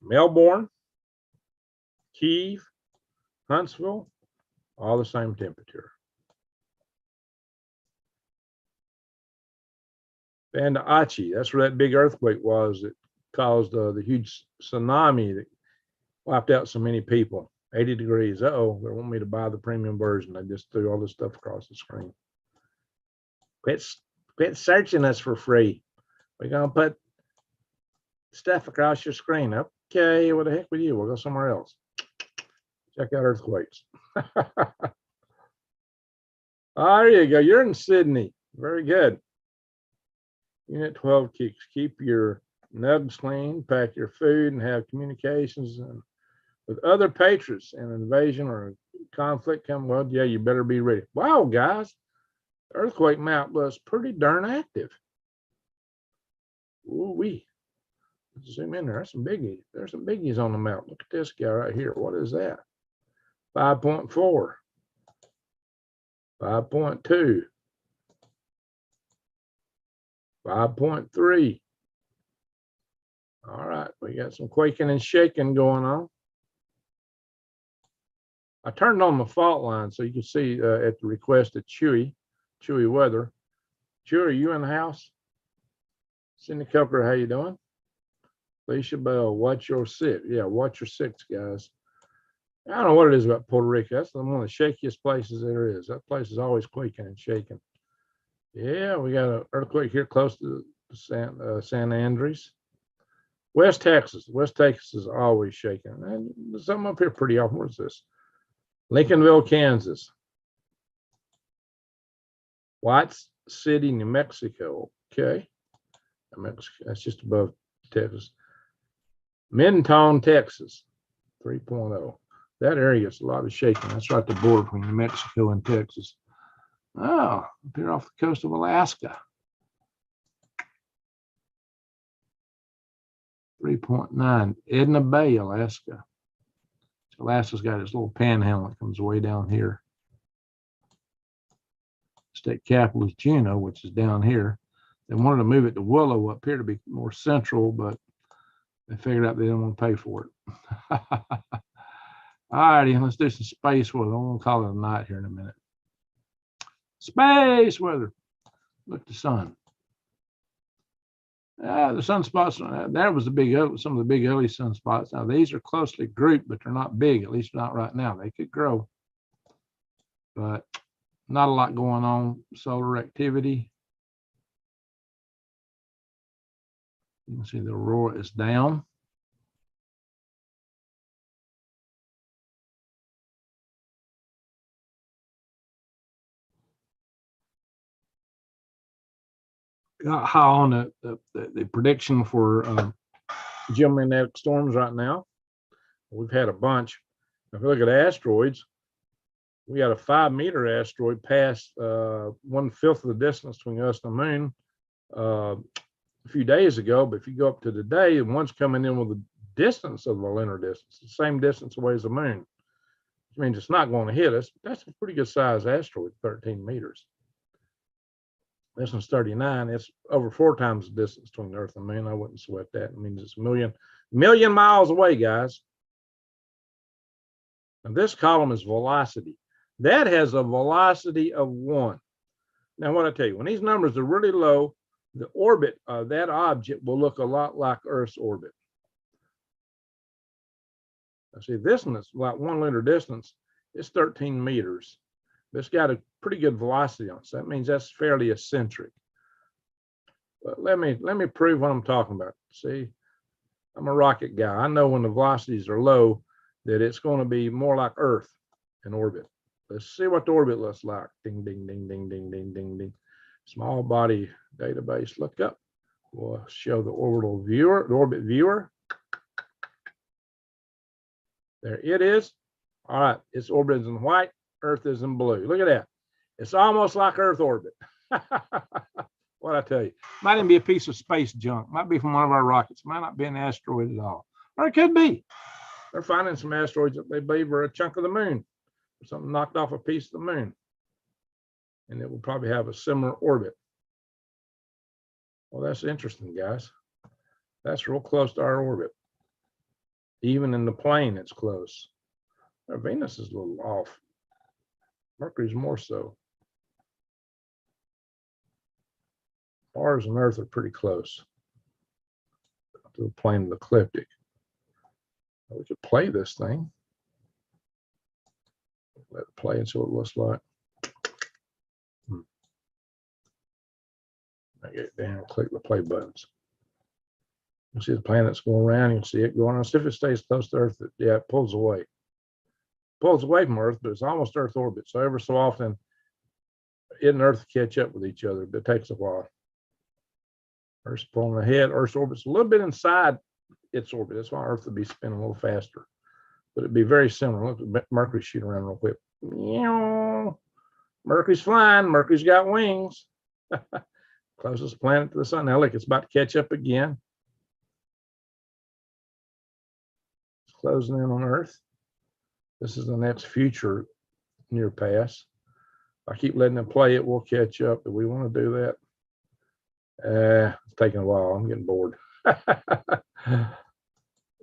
Melbourne, Kyiv, Huntsville, all the same temperature. Bandaachi, that's where that big earthquake was that caused the huge tsunami that wiped out so many people. 80 degrees. Uh-oh, they want me to buy the premium version. They just threw all this stuff across the screen. Quit searching us for free. We're going to put stuff across your screen. Okay, what the heck with you? We'll go somewhere else. Check out earthquakes. Oh, there you go. You're in Sydney. Very good. Unit 12 keep your nubs clean, pack your food, and have communications with other patrons. An invasion or conflict come, well, yeah, you better be ready. Wow, guys, earthquake map was pretty darn active. Ooh-wee. Zoom in there. There's some biggies. There's some biggies on the map. Look at this guy right here. What is that? 5.4. 5.2. 5.3. All right, we got some quaking and shaking going on. I turned on the fault line so you can see at the request of Chewy Weather. Chewy, are you in the house? Cindy Coker, how you doing? Alicia Bell, watch your six. Yeah, watch your six, guys. I don't know what it is about Puerto Rico. That's one of the shakiest places there is. That place is always quaking and shaking. Yeah, we got an earthquake here close to San Andres. West Texas is always shaking. And some up here pretty often. Where's this? Lincolnville, Kansas. White City, New Mexico. Okay. New Mexico, that's just above Texas. Mentone, Texas, 3.0. That area gets a lot of shaking. That's right at the border between New Mexico and Texas. Oh, up here off the coast of Alaska. 3.9, Edna Bay, Alaska. Alaska's got its little panhandle that comes way down here. State capital is Juneau, which is down here. They wanted to move it to Willow up here to be more central, but they figured out they didn't want to pay for it. All righty, let's do some space weather. I'm going to call it a night here in a minute. Space weather. Look at the sun. The sunspots, that was some of the big early sunspots. Now, these are closely grouped, but they're not big, at least not right now. They could grow, but not a lot going on. Solar activity. You can see the aurora is down. Got high on the prediction for geomagnetic storms right now. We've had a bunch. If you look at asteroids, we got a 5-meter asteroid pass 1/5 of the distance between us and the moon a few days ago. But if you go up to today, and one's coming in with the distance of the lunar distance, the same distance away as the moon, which means it's not going to hit us. But that's a pretty good size asteroid, 13 meters. This one's 39. It's over 4 times the distance between the Earth and the moon. I wouldn't sweat that. It means it's a million miles away, guys. And this column is velocity. That has a velocity of 1. Now, what I tell you, when these numbers are really low, the orbit of that object will look a lot like Earth's orbit. Now, see, this one is like 1 lunar distance. It's 13 meters. It's got a pretty good velocity on it. So that means that's fairly eccentric. But let me prove what I'm talking about. See, I'm a rocket guy. I know when the velocities are low that it's going to be more like Earth in orbit. Let's see what the orbit looks like. Ding, ding, ding, ding, ding, ding, ding, ding. Small body database. Look up. We'll show the orbital viewer, the orbit viewer. There it is. All right, its orbit is in white. Earth is in blue. Look at that. It's almost like Earth orbit. What I tell you. Might even be a piece of space junk. Might be from one of our rockets. Might not be an asteroid at all. Or it could be. They're finding some asteroids that they believe are a chunk of the moon. Something knocked off a piece of the moon. And it will probably have a similar orbit. Well, that's interesting, guys. That's real close to our orbit. Even in the plane, it's close. Our Venus is a little off. Mercury's more so. Mars and Earth are pretty close to the plane of the ecliptic. We could play this thing. Let it play and see what it looks like. I get it down, click the play buttons. You see the planets go around, you can see it going on. See if it stays close to Earth, yeah, it pulls away. Pulls away from Earth, but it's almost Earth orbit. So every so often, it and Earth catch up with each other, but it takes a while. Earth's pulling ahead. Earth's orbit's a little bit inside its orbit. That's why Earth would be spinning a little faster. But it'd be very similar. Look at Mercury shoot around real quick. Mercury's flying. Mercury's got wings. Closest planet to the sun. Now look, it's about to catch up again. It's closing in on Earth. This is the next future near pass. I keep letting it play, it will catch up. Do we want to do that? It's taking a while. I'm getting bored.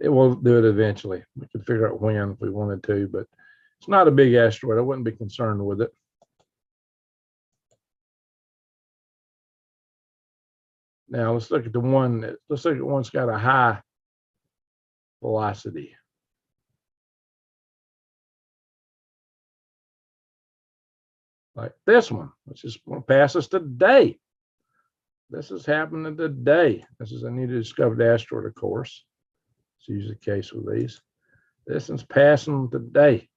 It will do it eventually. We could figure out when if we wanted to, but it's not a big asteroid. I wouldn't be concerned with it. Now let's look at the one. Let's look at one that's got a high velocity. Like this one, which is going to pass us today. This is happening today. This is a newly discovered asteroid, of course. It's usually the case with these. This one's passing today.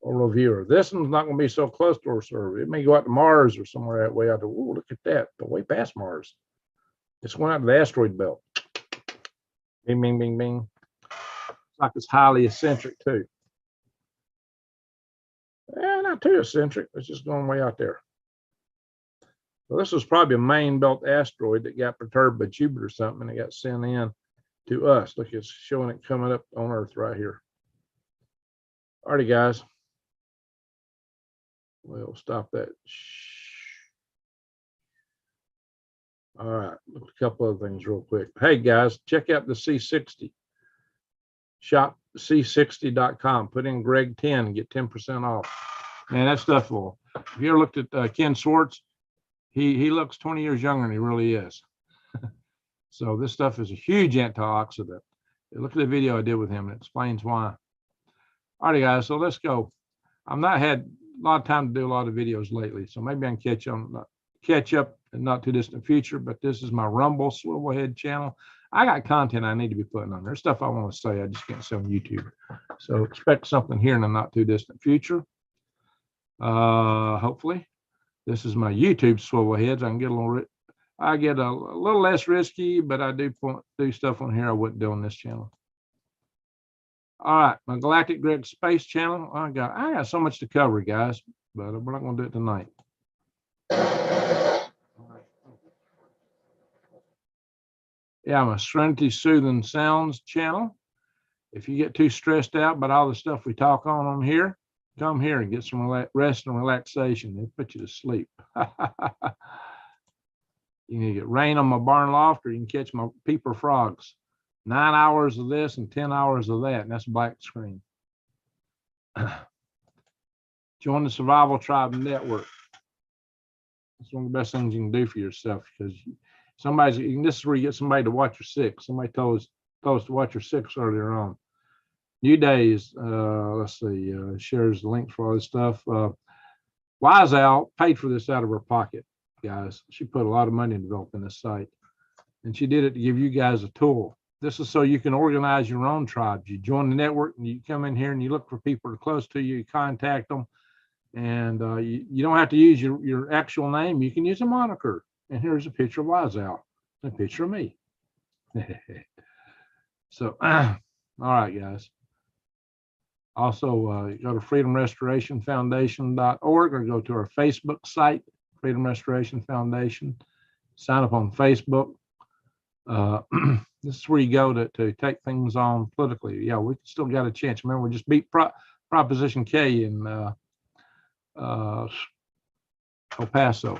Or reviewer. This one's not going to be so close to our survey. It may go out to Mars or somewhere that way out to, oh, look at that, but way past Mars. It's going out to the asteroid belt. Bing, bing, bing, bing. It's like it's highly eccentric too. Not too eccentric. It's just going way out there. So this was probably a main belt asteroid that got perturbed by Jupiter or something, and it got sent in to us. Look, it's showing it coming up on Earth right here. Alrighty, guys. We'll stop that. All right, look at a couple other things real quick. Hey, guys, check out the C60. Shop C60.com. Put in Greg 10 and get 10% off. Man, that stuff will. If you ever looked at Ken Swartz, he looks 20 years younger than he really is. So this stuff is a huge antioxidant. Look at the video I did with him. It explains why. All right, guys, so let's go. I've not had a lot of time to do a lot of videos lately, so maybe I can catch up in not too distant future, but this is my Rumble Swivelhead channel. I got content I need to be putting on. There's stuff I want to say, I just can't say on YouTube. So expect something here in the not too distant future. Hopefully. This is my YouTube Swivelheads. I get a little less risky, but I do stuff on here I wouldn't do on this channel. All right, my Galactic Greg Space channel. I got so much to cover, guys, but we're not going to do it tonight. Yeah, my Serenity Soothing Sounds channel. If you get too stressed out about all the stuff we talk on here, come here and get some rest and relaxation. It'll put you to sleep. You can get rain on my barn loft, or you can catch my peeper frogs. 9 hours of this and 10 hours of that, and that's black screen. Join the Survival Tribe Network. It's one of the best things you can do for yourself, because this is where you get somebody to watch your six. Somebody told us to watch your six earlier on. New Days, let's see, shares the links for all this stuff. Wise Owl paid for this out of her pocket, guys. She put a lot of money in developing this site, and she did it to give you guys a tool. This is so you can organize your own tribes. You join the network and you come in here and you look for people that are close to you, you contact them, and you don't have to use your actual name. You can use a moniker. And here's a picture of Wise Owl, a picture of me. So, all right, guys. Also, go to freedomrestorationfoundation.org or go to our Facebook site, Freedom Restoration Foundation. Sign up on Facebook. This is where you go to take things on politically. Yeah, we still got a chance. Remember, we just beat Proposition K in El Paso.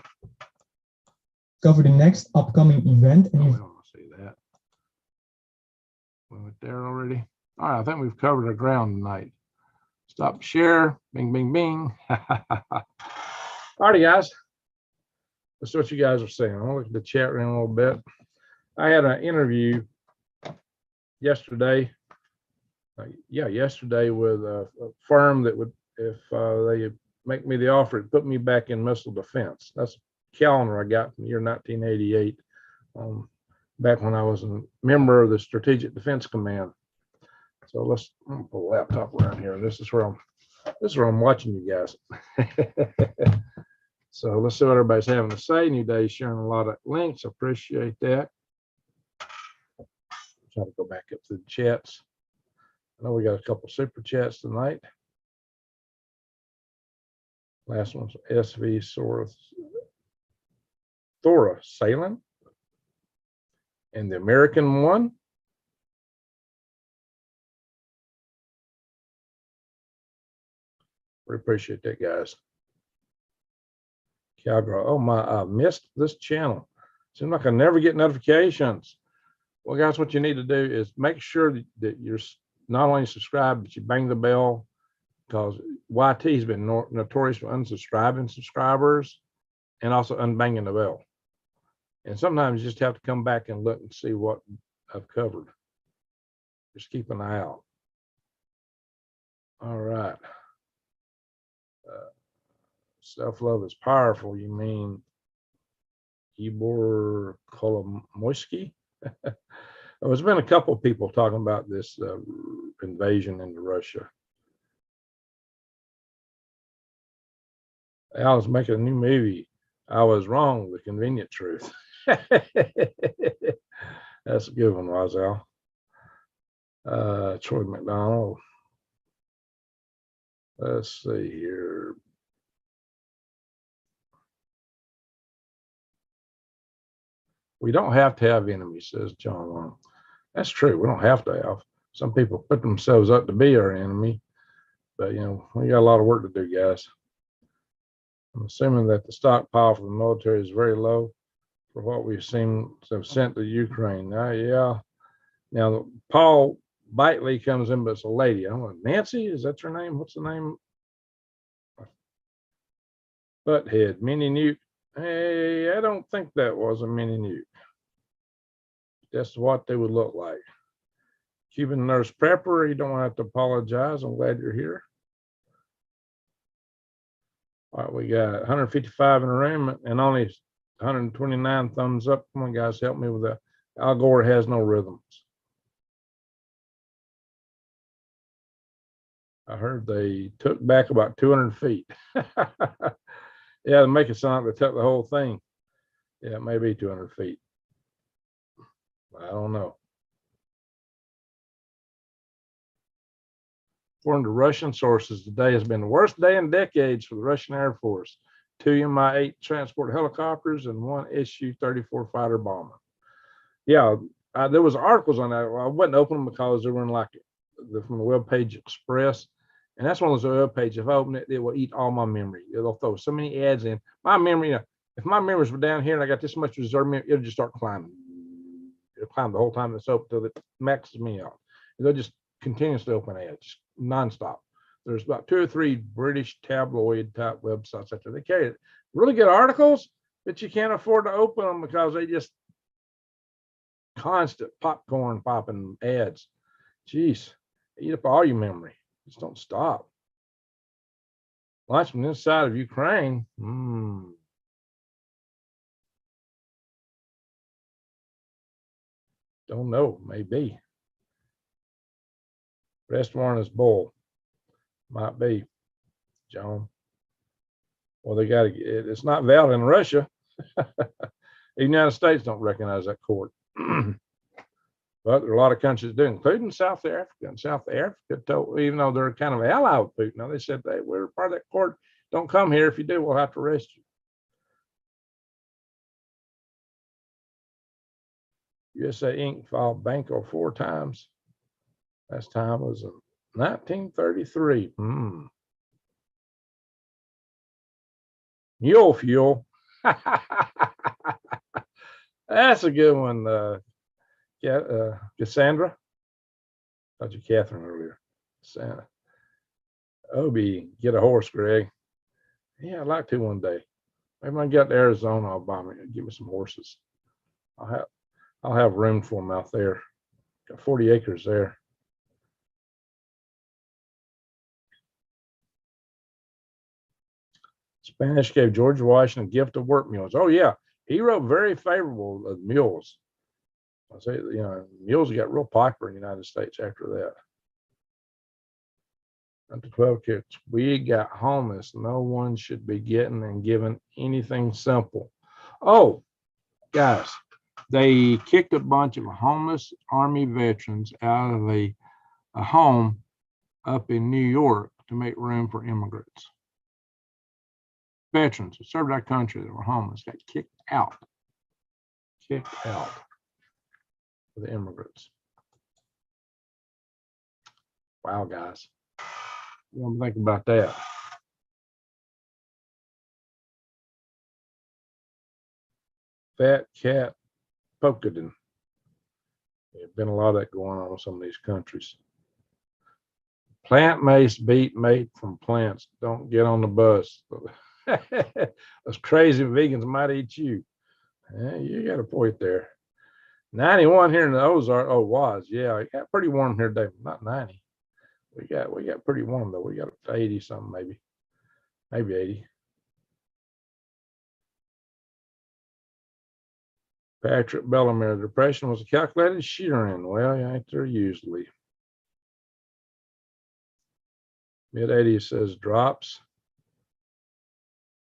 Cover the next upcoming event. And I don't want to see that. We went there already. All right, I think we've covered our ground tonight. Stop share. Bing, bing, bing. All righty, guys. Let's see what you guys are saying. I'll look at the chat room a little bit. I had an interview yesterday. Yesterday with a firm that would, if they make me the offer, to put me back in missile defense. That's a calendar I got from the year 1988, back when I was a member of the Strategic Defense Command. So let's pull the laptop around here. This is where I'm watching you guys. So let's see what everybody's having to say. New Day's sharing a lot of links. Appreciate that. Try to go back up to the chats. I know we got a couple super chats tonight. Last one's SV Thora Sailing. And the American one. We appreciate that, guys. Cowgirl. Oh my, I missed this channel. Seems like I never get notifications. Well, guys, what you need to do is make sure that you're not only subscribed, but you bang the bell, because YT's been notorious for unsubscribing subscribers and also unbanging the bell. And sometimes you just have to come back and look and see what I've covered. Just keep an eye out. All right. Self-love is powerful. You mean Igor Kolomoisky? There's been a couple of people talking about this invasion into Russia. Al was making a new movie. I was wrong. The convenient truth. That's a good one, Rosal. Troy McDonald. Let's see here. We don't have to have enemies, says John Long. That's true. We don't have to have. Some people put themselves up to be our enemy, but you know, we got a lot of work to do, guys. I'm assuming that the stockpile for the military is very low for what we've seen have sent to Ukraine. Yeah. Now, Paul Bitely comes in, but it's a lady. I don't know, Nancy, is that her name? What's the name? Butthead, mini nuke. Hey, I don't think that was a mini nuke. That's what they would look like. Cuban nurse Pepper, you don't have to apologize. I'm glad you're here. All right, we got 155 in the room and only 129 thumbs up. Come on, guys, help me with that. Al Gore has no rhythms. I heard they took back about 200 feet. Yeah, to make it sound like they took the whole thing. Yeah, it may be 200 feet. I don't know. According to Russian sources, today has been the worst day in decades for the Russian Air Force. 2 Mi-8 transport helicopters and 1 Su-34 fighter bomber. Yeah, there was articles on that. Well, I wouldn't open them because they were in like from the web page Express. And that's one of those web pages. If I open it, it will eat all my memory. It'll throw so many ads in. My memory, if my memories were down here and I got this much reserve memory, it'll just start climbing. It'll climb the whole time it's open until it maxes me out. They'll just continuously open ads, nonstop. There's about 2 or 3 British tabloid type websites out there. They carry really good articles, but you can't afford to open them because they just constant popcorn popping ads. Jeez, eat up all your memory. Just don't stop. Launch from this side of Ukraine. Don't know, maybe. Restaurant is bull. Might be, John. Well, they got to. It's not valid in Russia. The United States don't recognize that court. But there are a lot of countries do, including South Africa. And South Africa told, even though they're kind of ally with Putin, now they said we're part of that court. Don't come here. If you do, we'll have to arrest you. USA Inc. filed Banco 4 times. Last time was in 1933. Mule fuel. That's a good one. Cassandra. Thought you Catherine earlier. Santa. Obi, get a horse, Greg. Yeah, I'd like to one day. Maybe when I get to Arizona, I'll buy me, give me some horses. I'll have room for them out there. Got 40 acres there. Spanish gave George Washington a gift of work mules. Oh yeah, he wrote very favorable of mules. I say, mules got real popular in the United States after that. Under 12 kids, we got homeless. No one should be getting and giving anything simple. Oh, guys, they kicked a bunch of homeless Army veterans out of a home up in New York to make room for immigrants. Veterans who served our country that were homeless got kicked out. Kicked out for the immigrants. Wow, guys. What do you think about that? fat cat polkadon. There's been a lot of that going on in some of these countries. Plant-based beef made from plants. Don't get on the bus. Those crazy vegans might eat you. You got a point there. 91 here in the Ozarks. Oh, was. Yeah, it got pretty warm here today. Not 90. We got pretty warm though. We got 80 something, maybe 80. Patrick Bellamere, depression was a calculated shearing. Well, you ain't there usually. Mid-80s says drops.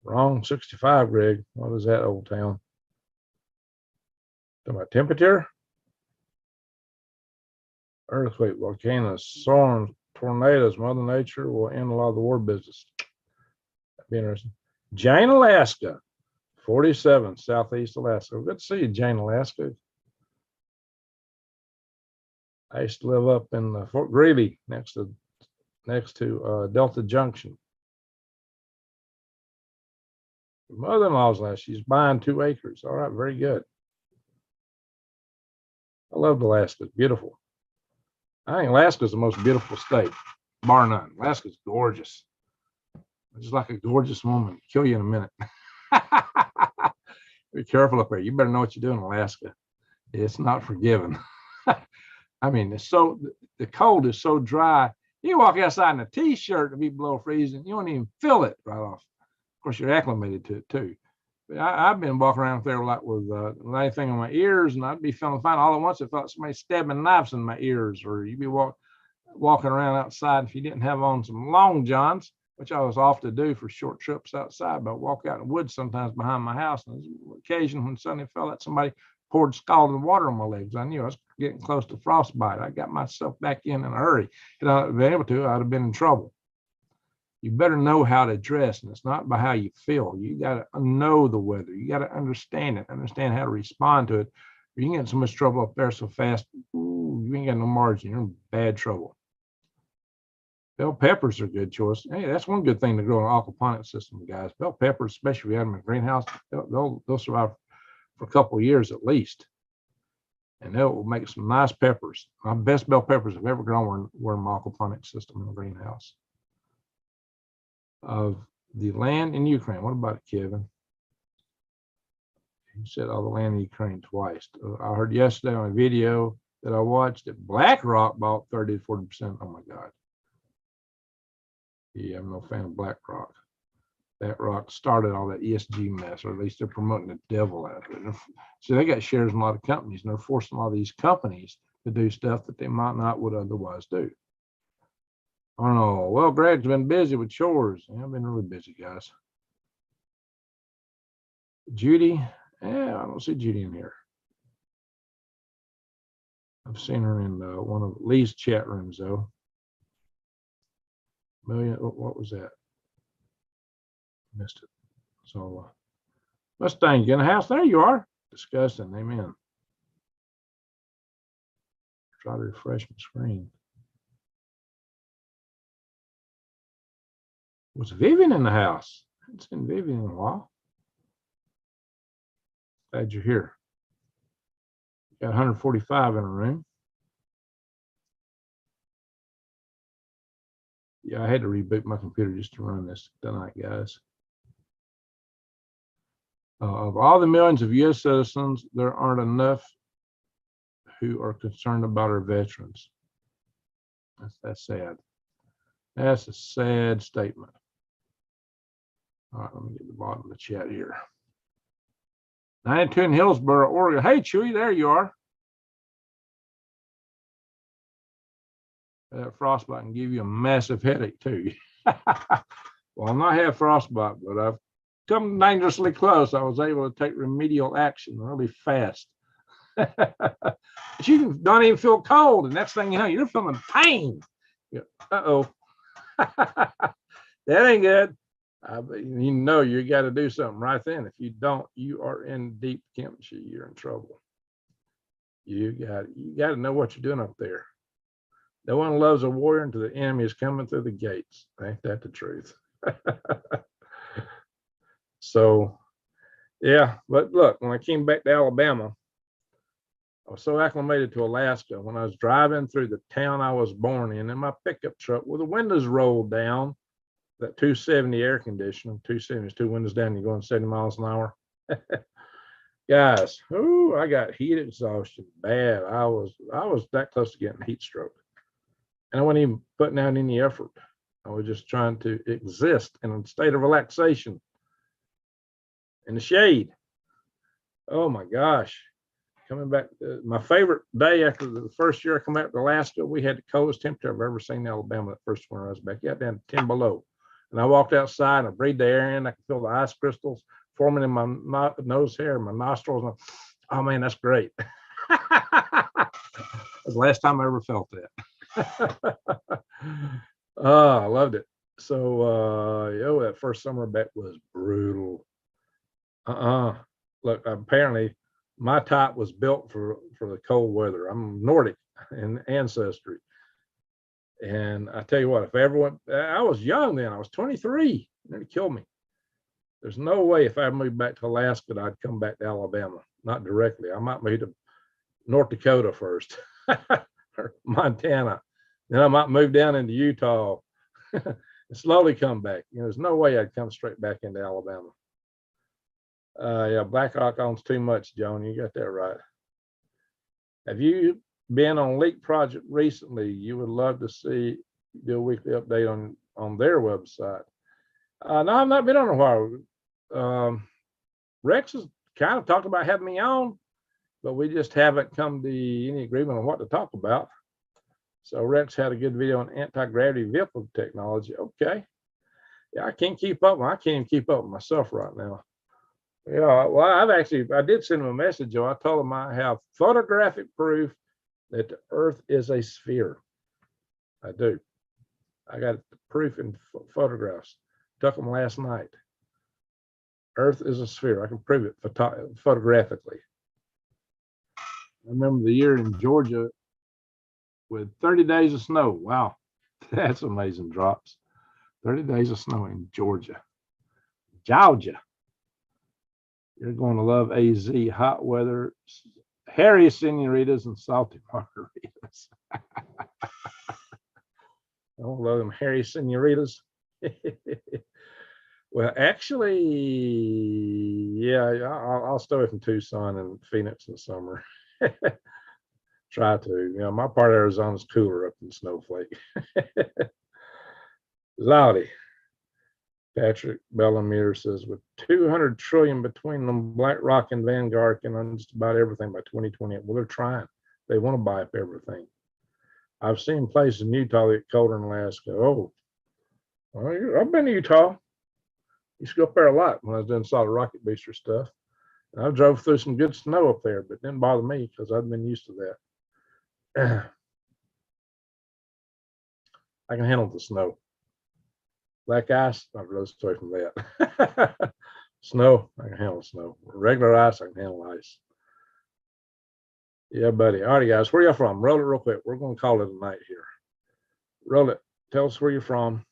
Wrong 65, Greg. What is that, Old Town? Talking about temperature? Earthquake, volcanoes, storms, tornadoes. Mother Nature will end a lot of the war business. That'd be interesting. Jane, Alaska. 47, Southeast Alaska. Good to see you, Jane, Alaska. I used to live up in Fort Greeley, next to Delta Junction. Mother-in-law's last. She's buying 2 acres. All right, very good. I love Alaska. It's beautiful. I think Alaska is the most beautiful state, bar none. Alaska's gorgeous. Just like a gorgeous woman. Kill you in a minute. Be careful up there. You better know what you're doing in Alaska. It's not forgiving. I mean, the cold is so dry. You walk outside in a t-shirt and be below freezing. You won't even feel it right off. Of course, you're acclimated to it too. But I've been walking around there like with anything in my ears, and I'd be feeling fine. All at once, I felt somebody stabbing knives in my ears, or you'd be walking around outside. If you didn't have on some long johns, which I was off to do for short trips outside, but walk out in the woods sometimes behind my house. And there's an occasion when suddenly felt like somebody poured scalding water on my legs. I knew I was getting close to frostbite. I got myself back in a hurry. If I'd been able to, I'd have been in trouble. You better know how to dress, and it's not by how you feel. You got to know the weather. You got to understand it, understand how to respond to it. You can get in so much trouble up there so fast, ooh, you ain't got no margin. You're in bad trouble. Bell peppers are a good choice. Hey, that's one good thing to grow an aquaponics system, guys. Bell peppers, especially if you have them in a greenhouse, they'll survive for a couple of years at least. And they'll make some nice peppers. My best bell peppers I've ever grown were in my aquaponics system in the greenhouse. Of the land in Ukraine. What about it, Kevin? He said all the land in Ukraine twice. I heard yesterday on a video that I watched that BlackRock bought 30 to 40%. Oh my God. Yeah, I'm no fan of BlackRock. That rock started all that ESG mess, or at least they're promoting the devil out of it. So they got shares in a lot of companies, and they're forcing a lot of these companies to do stuff that they might not would otherwise do. I don't know. Well, Greg's been busy with chores. Yeah, I've been really busy, guys. Judy, yeah, I don't see Judy in here. I've seen her in one of Lee's chat rooms, though. What was that? Missed it. So, Mustang in the house. There you are. Disgusting. Amen. Try to refresh my screen. Was Vivian in the house? I haven't seen Vivian in a while. Glad you're here. Got 145 in a room. Yeah, I had to reboot my computer just to run this tonight, guys. Of all the millions of U.S. citizens, there aren't enough who are concerned about our veterans. That's sad. That's a sad statement. All right, let me get to the bottom of the chat here. 92 in Hillsboro, Oregon. Hey, Chewy, there you are. That frostbite can give you a massive headache, too. Well, I'm not have frostbite, but I've come dangerously close. I was able to take remedial action really fast. But you don't even feel cold. The next thing you know, you're feeling pain. Uh-oh. That ain't good. You know you got to do something right then. If you don't, you are in deep chemistry. You're in trouble. You got to know what you're doing up there. No one loves a warrior until the enemy is coming through the gates. Ain't that the truth? So Yeah, but look, when I came back to Alabama, I was so acclimated to Alaska. When I was driving through the town I was born in my pickup truck with the windows rolled down, that 270 air conditioning, 270 is two windows down, you're going 70 miles an hour. Guys, ooh, I got heat exhaustion bad. I was that close to getting heat stroke. And I wasn't even putting out any effort. I was just trying to exist in a state of relaxation in the shade. Oh my gosh. Coming back, my favorite day after the first year I come back to Alaska, we had the coldest temperature I've ever seen in Alabama that first winter I was back. Yeah, down to 10 below. And I walked outside and I breathed the air in. I could feel the ice crystals forming in my nose hair, my nostrils. And oh man, that's great. That's the last time I ever felt that. Oh, I loved it. So, that first summer back was brutal. Look, apparently my type was built for the cold weather. I'm Nordic in ancestry. And I tell you what, if everyone, I was young then, I was 23, and it killed me. There's no way if I moved back to Alaska, that I'd come back to Alabama. Not directly. I might move to North Dakota first, or Montana. Then I might move down into Utah and slowly come back. There's no way I'd come straight back into Alabama. Yeah, Black Rock owns too much, Joan. You got that right. Have you been on Leak Project recently? You would love to do a weekly update on their website. No, I've not been on a while. Rex has kind of talked about having me on, but we just haven't come to any agreement on what to talk about. So Rex had a good video on anti-gravity vehicle technology. Okay. Yeah, I can't keep up. I can't even keep up with myself right now. Yeah, well, I did send him a message, Joe. I told him I have photographic proof that the Earth is a sphere. I do. I got proof in photographs. Took them last night. Earth is a sphere. I can prove it photographically. I remember the year in Georgia with 30 days of snow. Wow, that's amazing drops. 30 days of snow in Georgia. Georgia. You're going to love AZ, hot weather, hairy senoritas, and salty margaritas. I don't love them hairy senoritas. Well, actually, yeah, I'll stay away from Tucson and Phoenix in the summer. Try to. My part of Arizona's cooler up in Snowflake. Loudy. Patrick Bellamere says, with 200 trillion between them, BlackRock and Vanguard can own just about everything by 2028. Well, they're trying. They want to buy up everything. I've seen places in Utah that get colder than Alaska. Oh, well, I've been to Utah. Used to go up there a lot when I was doing solid rocket booster stuff. And I drove through some good snow up there, but it didn't bother me because I've been used to that. I can handle the snow. Black ice, I'd rather stay away from that. Snow, I can handle snow. Regular ice, I can handle ice. Yeah, buddy. All right, guys, where y'all from? Roll it real quick. We're going to call it a night here. Roll it. Tell us where you're from.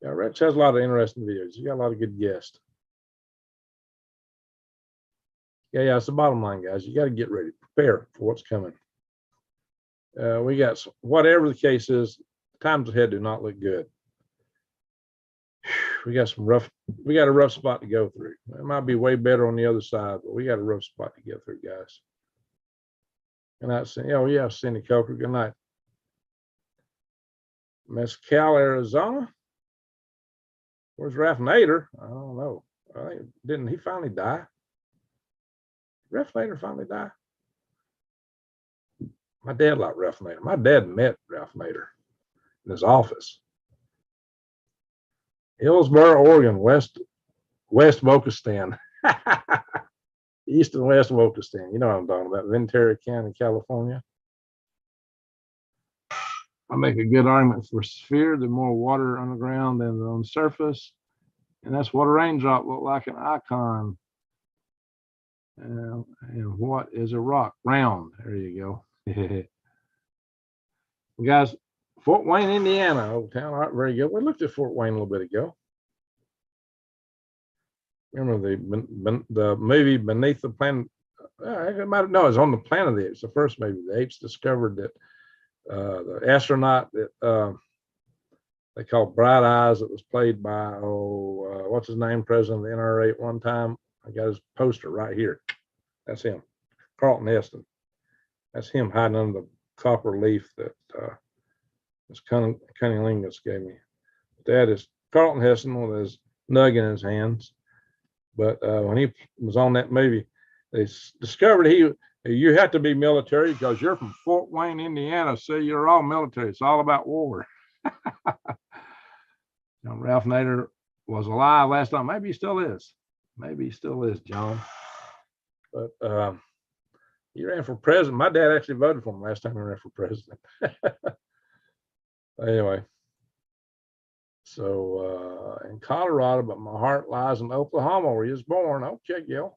Yeah, Rex has a lot of interesting videos. You got a lot of good guests. Yeah, it's the bottom line, guys. You got to get ready. Prepare for what's coming. We got, whatever the case is, times ahead do not look good. We got a rough spot to go through. It might be way better on the other side, but we got a rough spot to get through, guys. Good night, Cindy. Oh, yeah, Cindy Coker. Good night. Mescal, Arizona. Where's Ralph Nader? I don't know. Didn't he finally die? Ralph Nader finally die? My dad liked Ralph Nader. My dad met Ralph Nader in his office. Hillsboro, Oregon, West Wokistan. East and West Wokistan. You know what I'm talking about. Ventura County, California. I make a good argument for sphere. The more water underground than on the surface. And that's what a raindrop look like, an icon. And what is a rock? Round. There you go. Guys, Fort Wayne, Indiana, old town. All right, very good. We looked at Fort Wayne a little bit ago. remember the movie Beneath the Planet. No, it's on the Planet of the Apes. The first movie, the apes discovered that the astronaut that they called Bright Eyes, that was played by what's his name, president of the NRA at one time. I got his poster right here. That's him, Carlton Heston. That's him hiding under the copper leaf that this Cunnilingus gave me. That is Carlton Heston with his nug in his hands. But when he was on that movie, they discovered you have to be military because you're from Fort Wayne, Indiana, so you're all military. It's all about war. Ralph Nader was alive last time. Maybe he still is. Maybe he still is, John. But he ran for president. My dad actually voted for him last time he ran for president. Anyway, so in Colorado, but my heart lies in Oklahoma, where he was born. Okay, Gil.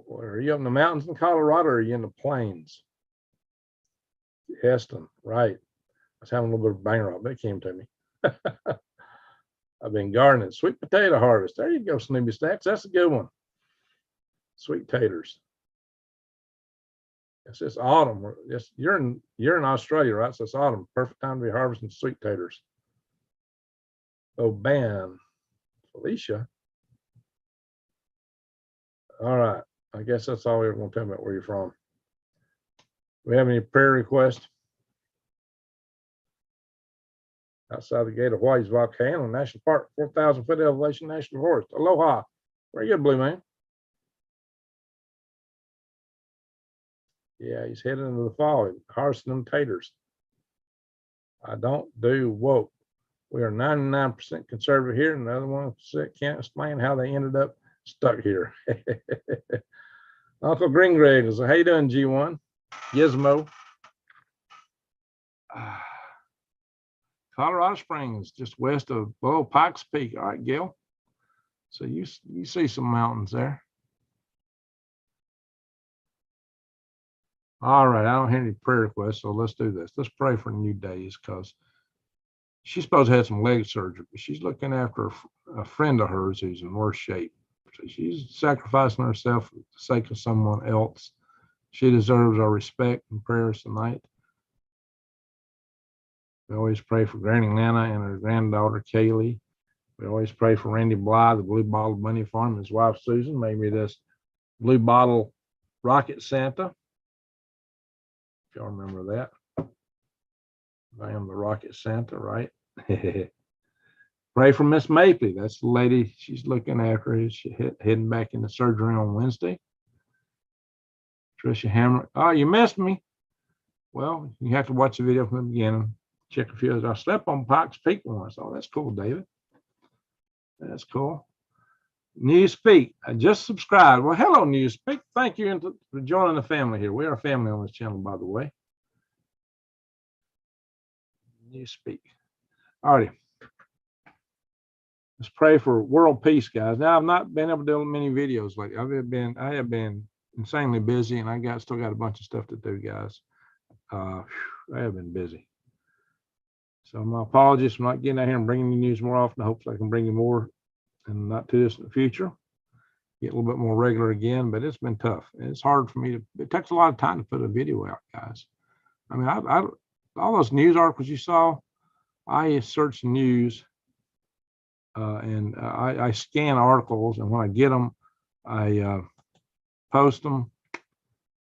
Are you up in the mountains in Colorado, or are you in the plains? Heston, right. I was having a little bit of banger up, but it came to me. I've been gardening. Sweet potato harvest. There you go, Snoopy Stacks. That's a good one. Sweet taters. It's just autumn. You're in Australia, right? So it's autumn. Perfect time to be harvesting sweet taters. Oh, ban. Felicia. All right. I guess that's all we're going to tell me about where you're from. Do we have any prayer requests? Outside the gate of Hawaii's volcano national park, 4,000 foot elevation national forest. Aloha. Very good, Blue Man. Yeah, he's heading into the fall, harvesting them taters. I don't do woke. We are 99% conservative here, and the other 1% can't explain how they ended up stuck here. Uncle Green Greg is, how you doing, G1? Gizmo. Colorado Springs, just west of below Pikes Peak. All right, Gil. So you see some mountains there. All right, I don't have any prayer requests, so let's do this. Let's pray for new days, because she's supposed to have some leg surgery, but she's looking after a friend of hers who's in worse shape. So she's sacrificing herself for the sake of someone else. She deserves our respect and prayers tonight. We always pray for Granny Nana and her granddaughter, Kaylee. We always pray for Randy Bly, the Blue Bottle Bunny Farm, his wife, Susan. Maybe this Blue Bottle Rocket Santa. If y'all remember that. I am the Rocket Santa, right? Pray for Miss Mapley. That's the lady she's looking after. She's heading back into surgery on Wednesday. Tricia Hammer. Oh, you missed me. Well, you have to watch the video from the beginning. Check a few others. I slept on Pikes Peak once. Oh, that's cool, David. That's cool. Newspeak. I just subscribed. Well, hello, Newspeak. Thank you for joining the family here. We are a family on this channel, by the way. Newspeak. All righty. Let's pray for world peace, guys. Now, I've not been able to do many videos lately. I have been insanely busy, and I still got a bunch of stuff to do, guys. I have been busy. So my apologies for not getting out here and bringing you news more often. I hope I can bring you more in the not too distant future. Get a little bit more regular again, but it's been tough. It's hard for me it takes a lot of time to put a video out, guys. I mean, all those news articles you saw, I search news and I scan articles, and when I get them, I post them,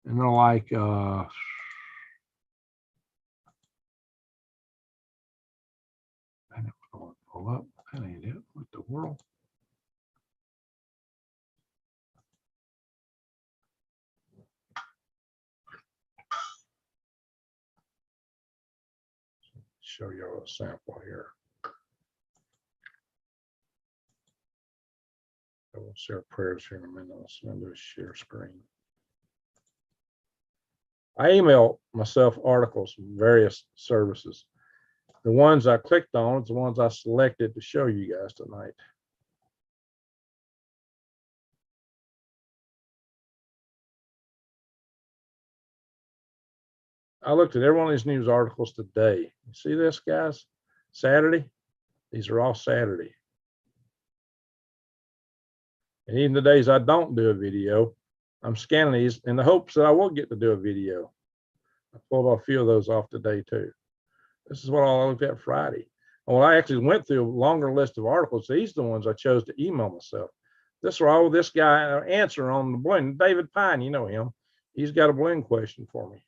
and they're like, I never going to pull up. That ain't it. What the world? Show you a sample here. I will share prayers here in a minute. Let's do a share screen. I email myself articles from various services. The ones I clicked on is the ones I selected to show you guys tonight. I looked at every one of these news articles today. You see this, guys? Saturday? These are all Saturday. And even the days I don't do a video, I'm scanning these in the hopes that I will get to do a video. I pulled a few of those off today too. This is what I looked at Friday. Well, I actually went through a longer list of articles. These are the ones I chose to email myself. This is all this guy answer on the balloon. David Pine, you know him. He's got a balloon question for me.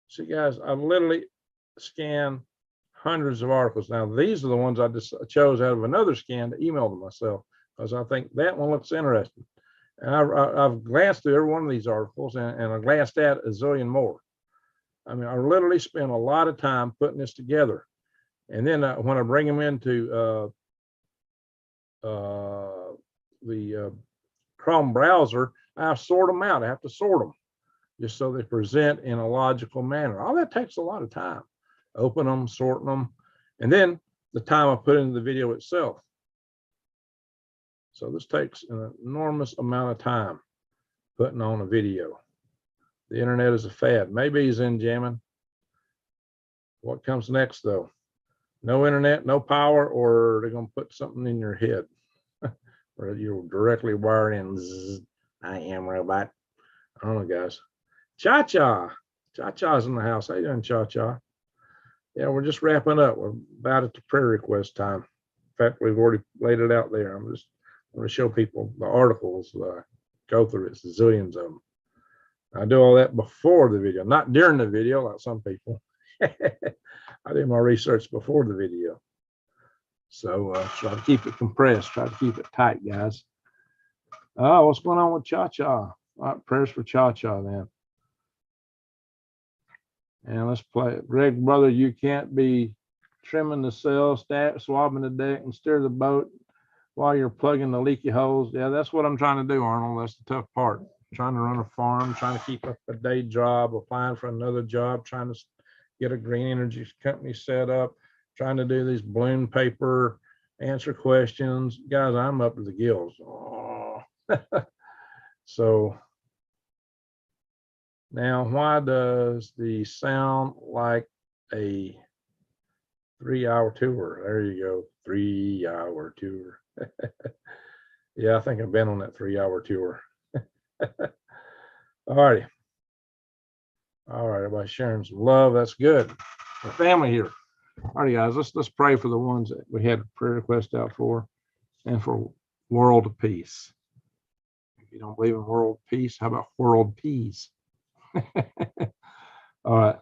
See, guys, I literally scan hundreds of articles. Now, these are the ones I just chose out of another scan to email to myself because I think that one looks interesting. And I've glanced through every one of these articles and I glanced at a zillion more. I mean, I literally spent a lot of time putting this together. And then when I bring them into the Chrome browser, I sort them out. I have to sort them just so they present in a logical manner. All that takes a lot of time. Open them, sorting them, and then the time I put into the video itself. So this takes an enormous amount of time putting on a video. The internet is a fad. Maybe he's in jamming. What comes next though? No internet, no power, or they're going to put something in your head where you're directly wired in. Zzz, I am robot. I don't know, guys. Cha-Cha. Cha-Cha's in the house. How you doing, Cha-Cha? Yeah, we're just wrapping up. We're about at the prayer request time. In fact, we've already laid it out there. I'm just going to show people the articles go through. It's zillions of them. I do all that before the video, not during the video, like some people. I do my research before the video. So try to keep it compressed, try to keep it tight, guys. Oh, what's going on with Cha-Cha? All right, prayers for Cha-Cha then. And let's play it. Greg, brother, you can't be trimming the sail, swabbing the deck, and steer the boat while you're plugging the leaky holes. Yeah, that's what I'm trying to do, Arnold. That's the tough part. Trying to run a farm, trying to keep up a day job, applying for another job, trying to get a green energy company set up, trying to do these balloon paper, answer questions. Guys, I'm up to the gills. Oh. So now, why does the sound like a 3-hour tour? There you go, 3-hour tour. Yeah, I think I've been on that 3-hour tour. All righty. All right, everybody sharing some love. That's good. The family here. All right, guys, let's pray for the ones that we had a prayer request out for and for world peace. If you don't believe in world peace, how about world peace? All right.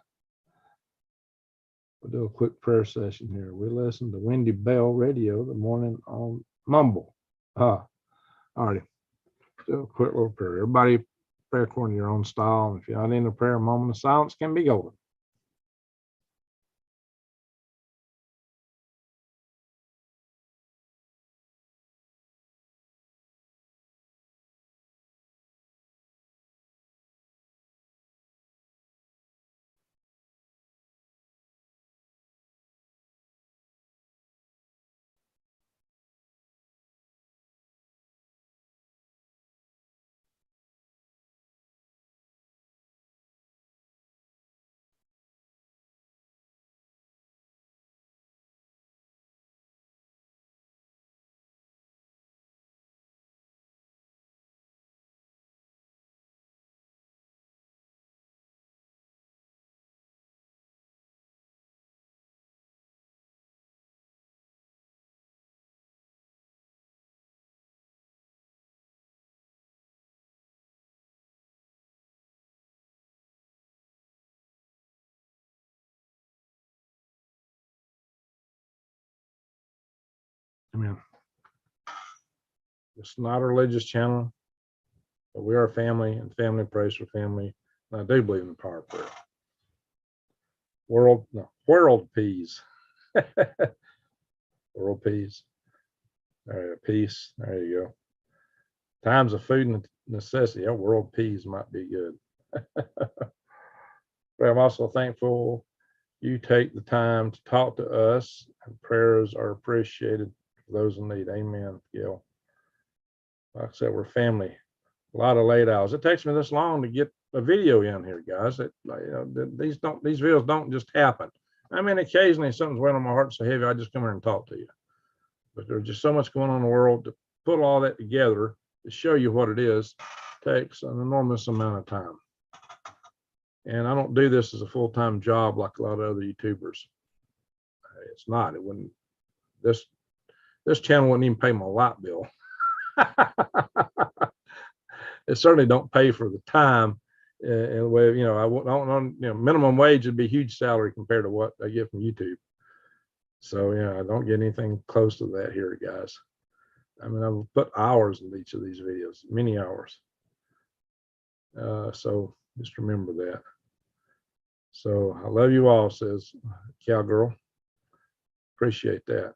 We'll do a quick prayer session here. We listen to Wendy Bell Radio the morning on Mumble. All righty. Do a quick little prayer. Everybody pray according to your own style. And if you're not in a prayer, a moment of silence can be golden. Amen. It's not a religious channel, but we are a family, and family prays for family. And I do believe in the power of prayer. World peace. World peace. All right, peace. There you go. Times of food and necessity. Yeah, world peace might be good. But I'm also thankful you take the time to talk to us, and prayers are appreciated for those in need. Amen, Gil. Like I said, we're family. A lot of late hours. It takes me this long to get a video in here, guys. These videos don't just happen. I mean, occasionally something's weighing on my heart so heavy, I just come here and talk to you. but there's just so much going on in the world. To put all that together to show you what it is takes an enormous amount of time. And I don't do this as a full-time job like a lot of other YouTubers. It's not. It wouldn't. This channel wouldn't even pay my light bill. It certainly don't pay for the time. In a way, you know, I don't, you know, minimum wage would be a huge salary compared to what I get from YouTube. So, yeah, I don't get anything close to that here, guys. I mean, I've put hours in each of these videos, many hours. So just remember that. So I love you all, says Cowgirl. Appreciate that.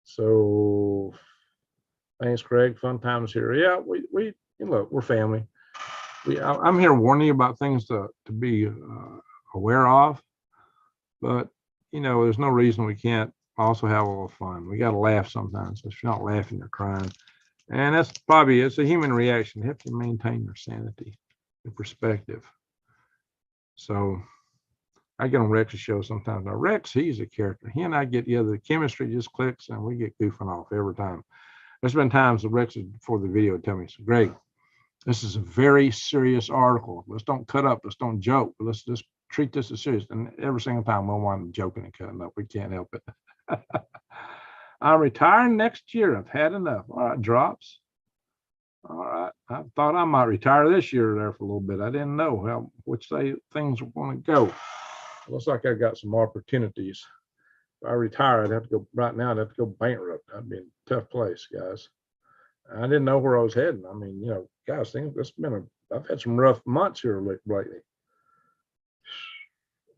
So thanks, Craig. Fun times here. Yeah, we look, we're family. I'm here warning you about things to be aware of, but you know, there's no reason we can't also have a little fun. We got to laugh sometimes. If you're not laughing, you're crying, and that's probably, it's a human reaction. You have to maintain your sanity, your perspective. So I get on Rex's show sometimes. Now Rex, he's a character. He and I get together. The chemistry just clicks, and we get goofing off every time. There's been times that Rex before the video would tell me, so Greg, this is a very serious article. Let's don't cut up. Let's don't joke. Let's just treat this as serious. And every single time we'll wind up joking and cutting up. We can't help it. I'm retiring next year. I've had enough. All right, drops. All right. I thought I might retire this year there for a little bit. I didn't know which things were going to go. Looks like I got some opportunities. If I retire, I'd have to go right now. I'd have to go bankrupt. That'd be a tough place, guys. I didn't know where I was heading. I mean, you know, guys, I've had some rough months here lately.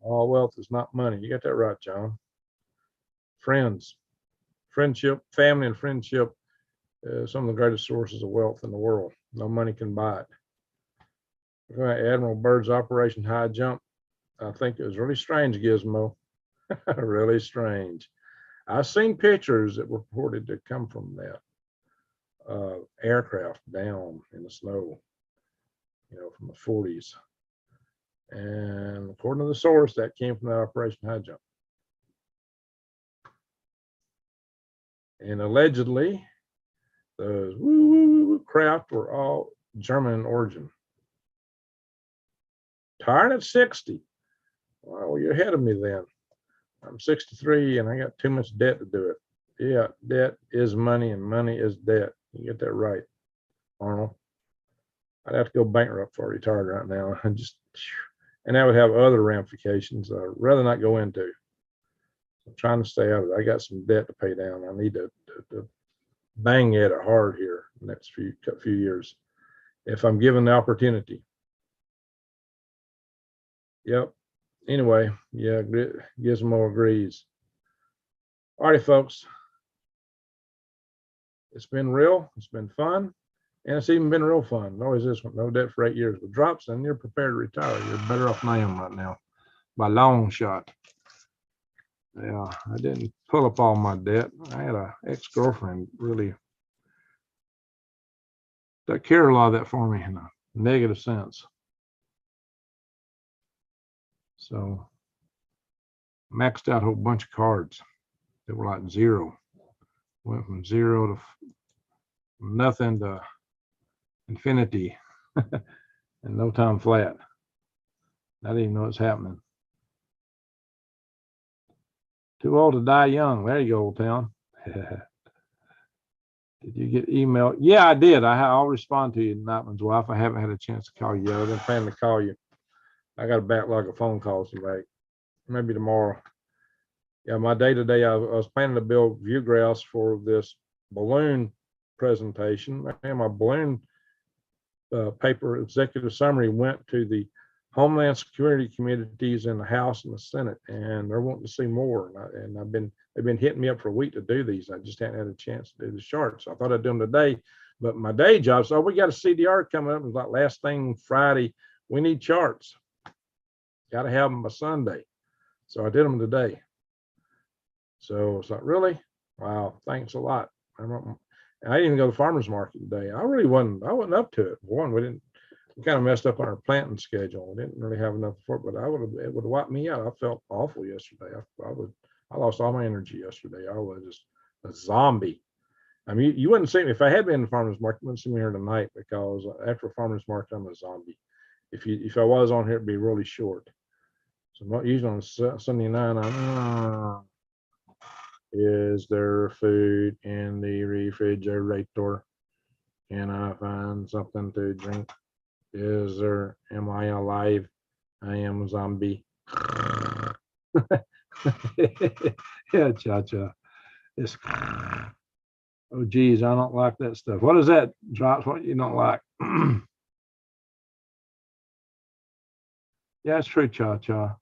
All wealth is not money. You got that right, John. Friendship, family and friendship, some of the greatest sources of wealth in the world. No money can buy it. Admiral Byrd's Operation High Jump, I think it was really strange, Gizmo. Really strange. I've seen pictures that were reported to come from that aircraft down in the snow, you know, from the 40s. And according to the source, that came from that Operation High Jump. And allegedly, those craft were all German in origin. Tired at 60. Well, you're ahead of me then. I'm 63 and I got too much debt to do it. Yeah, debt is money and money is debt. You get that right, Arnold. I'd have to go bankrupt before I retired right now. And that would have other ramifications I'd rather not go into. I'm trying to stay out of it. I got some debt to pay down. I need to bang at it hard here the next few years if I'm given the opportunity. Yep. Anyway, yeah, Gizmo agrees. All right, folks. It's been real. It's been fun. And it's even been real fun. It always is. No debt for 8 years. With drops, and you're prepared to retire. You're better off than I am right now by long shot. Yeah, I didn't pull up all my debt. I had an ex-girlfriend really took care of a lot of that for me in a negative sense. So maxed out a whole bunch of cards that were like zero. Went from zero to nothing to infinity in no time flat. I didn't even know it's happening. Too old to die young. There you go, old town. Did you get email? Yeah, I did. I'll respond to you, Nightman's wife. I haven't had a chance to call you yet. I've been planning to call you. I got a backlog of phone calls to make. Maybe tomorrow. Yeah, my day to day, I was planning to build view graphs for this balloon presentation. And my balloon paper executive summary went to the Homeland Security committees in the House and the Senate, and they're wanting to see more. And they've been hitting me up for a week to do these. I just hadn't had a chance to do the charts. I thought I'd do them today, but my day job. So we got a CDR coming up. It was like last thing Friday. We need charts. Got to have them by Sunday. So I did them today. So it's like, really? Wow, thanks a lot. I didn't even go to the farmer's market today. I wasn't up to it. One, we kind of messed up on our planting schedule. We didn't really have enough for it, but it would have wiped me out. I felt awful yesterday. I lost all my energy yesterday. I was just A zombie. I mean, you wouldn't see me if I had been in the farmer's market. You wouldn't see me here tonight because after a farmer's market, I'm a zombie. If I was on here, it'd be really short. So not usually on Sunday night, I'm is there food in the refrigerator? Can I find something to drink? Am I alive? I am a zombie. Yeah, cha-cha. It's, oh geez, I don't like that stuff. What is that? Drops what you don't like. Yeah, it's true, cha-cha.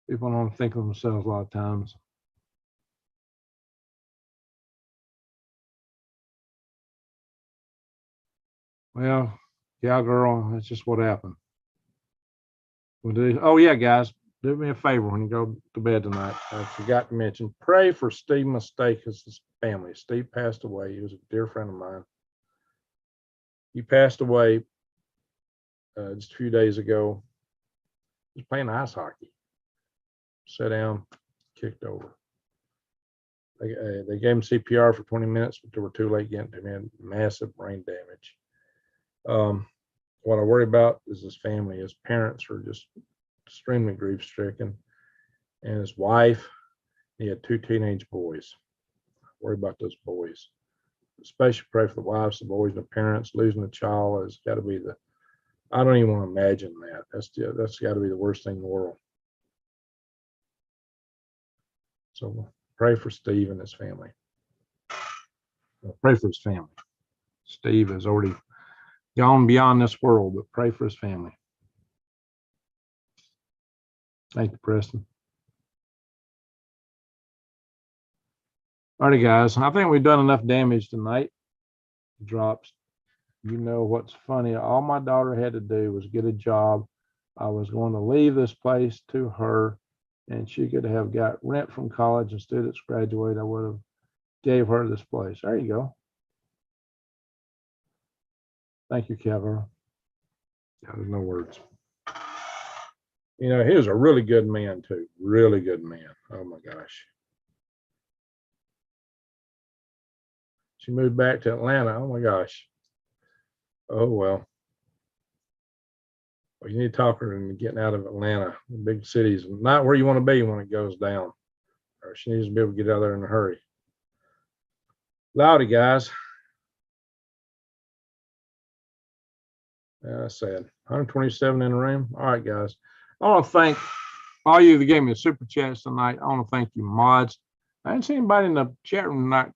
People don't think of themselves a lot of times. Well, yeah, girl, that's just what happened. Oh yeah, guys, do me a favor when you go to bed tonight. I forgot to mention, pray for Steve Mistake's family. Steve passed away. He was a dear friend of mine. He passed away just a few days ago. He was playing ice hockey. Sat down, kicked over. They gave him CPR for 20 minutes, but they were too late getting to him. He had massive brain damage. What I worry about is his family. His parents are just extremely grief stricken, and his wife. He had 2 teenage boys. I worry about those boys. Especially pray for the wives, the boys, and the parents. Losing a child has got to be I don't even want to imagine that. That's got to be the worst thing in the world. So pray for Steve and his family. Pray for his family. Steve has already gone beyond this world, but pray for his family. Thank you, Preston. All right, guys. I think we've done enough damage tonight. Drops. You know what's funny? All my daughter had to do was get a job. I was going to leave this place to her, and she could have got rent from college and students graduate. I would have gave her this place. There you go. Thank you, Kevin. Yeah, there's no words. You know, he was a really good man too. Really good man. Oh my gosh. She moved back to Atlanta. Oh my gosh. Oh well. Well, you need to talk her into getting out of Atlanta. The big cities, not where you want to be when it goes down. Or she needs to be able to get out of there in a hurry. Loudy, guys. Yeah, that's sad. 127 in the room. All right, guys. I want to thank all you that gave me a super chats tonight. I want to thank you, mods. I didn't see anybody in the chat room tonight.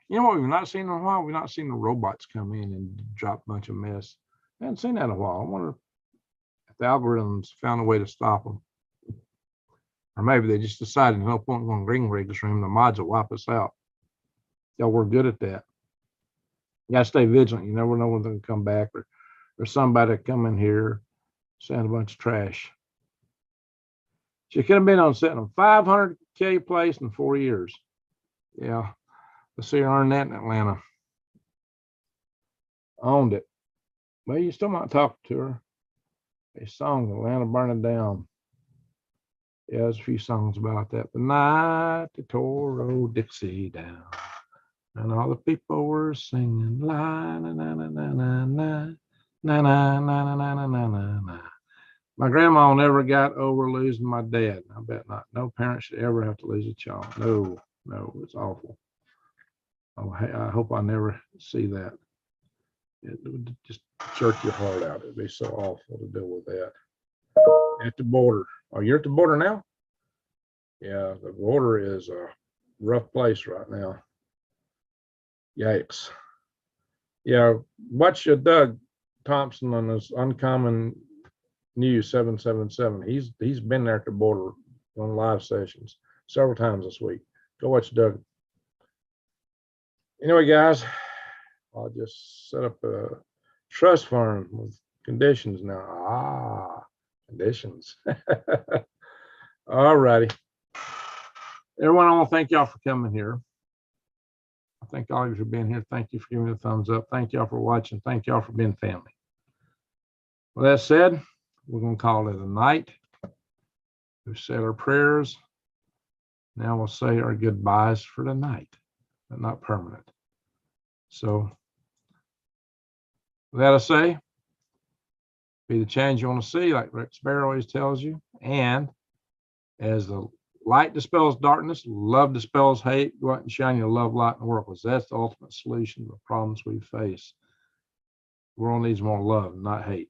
You know what we've not seen in a while? We've not seen the robots come in and drop a bunch of mess. I haven't seen that in a while. I wonder if the algorithms found a way to stop them. Or maybe they just decided no point going green rigs room. The mods will wipe us out. Y'all were good at that. You gotta stay vigilant. You never know when they're gonna come back, or there's somebody come in here, send a bunch of trash. She could have been on setting a 500K place in 4 years. Yeah, let's see her earn that in Atlanta. Owned it. Well, you still might talk to her. A song, Atlanta Burning Down. Yeah, there's a few songs about that. The night they tore old Dixie down, and all the people were singing la na na na na na na na na na na na na na na. My grandma never got over losing my dad. I bet not. No parent should ever have to lose a child. No, it's awful. I hope I never see that. It would just jerk your heart out. It'd be so awful to deal with that. At the border. Oh, you're at the border now? Yeah, the border is a rough place right now. Yikes. Yeah, watch Doug Thompson on his Uncommon News 777. He's been there at the border on live sessions several times this week. Go watch Doug. Anyway, guys, I'll just set up a trust fund with conditions now. Conditions. All righty. Everyone, I want to thank y'all for coming here. I thank all of you for being here. Thank you for giving me the thumbs up. Thank y'all for watching. Thank y'all for being family. With that said, we're going to call it a night. We've said our prayers. Now we'll say our goodbyes for tonight, but not permanent. So with that I say, be the change you want to see, like Rex Bear always tells you. And as the light dispels darkness, love dispels hate, go out and shine your love light in the world, because that's the ultimate solution to the problems we face. The world needs more love, not hate.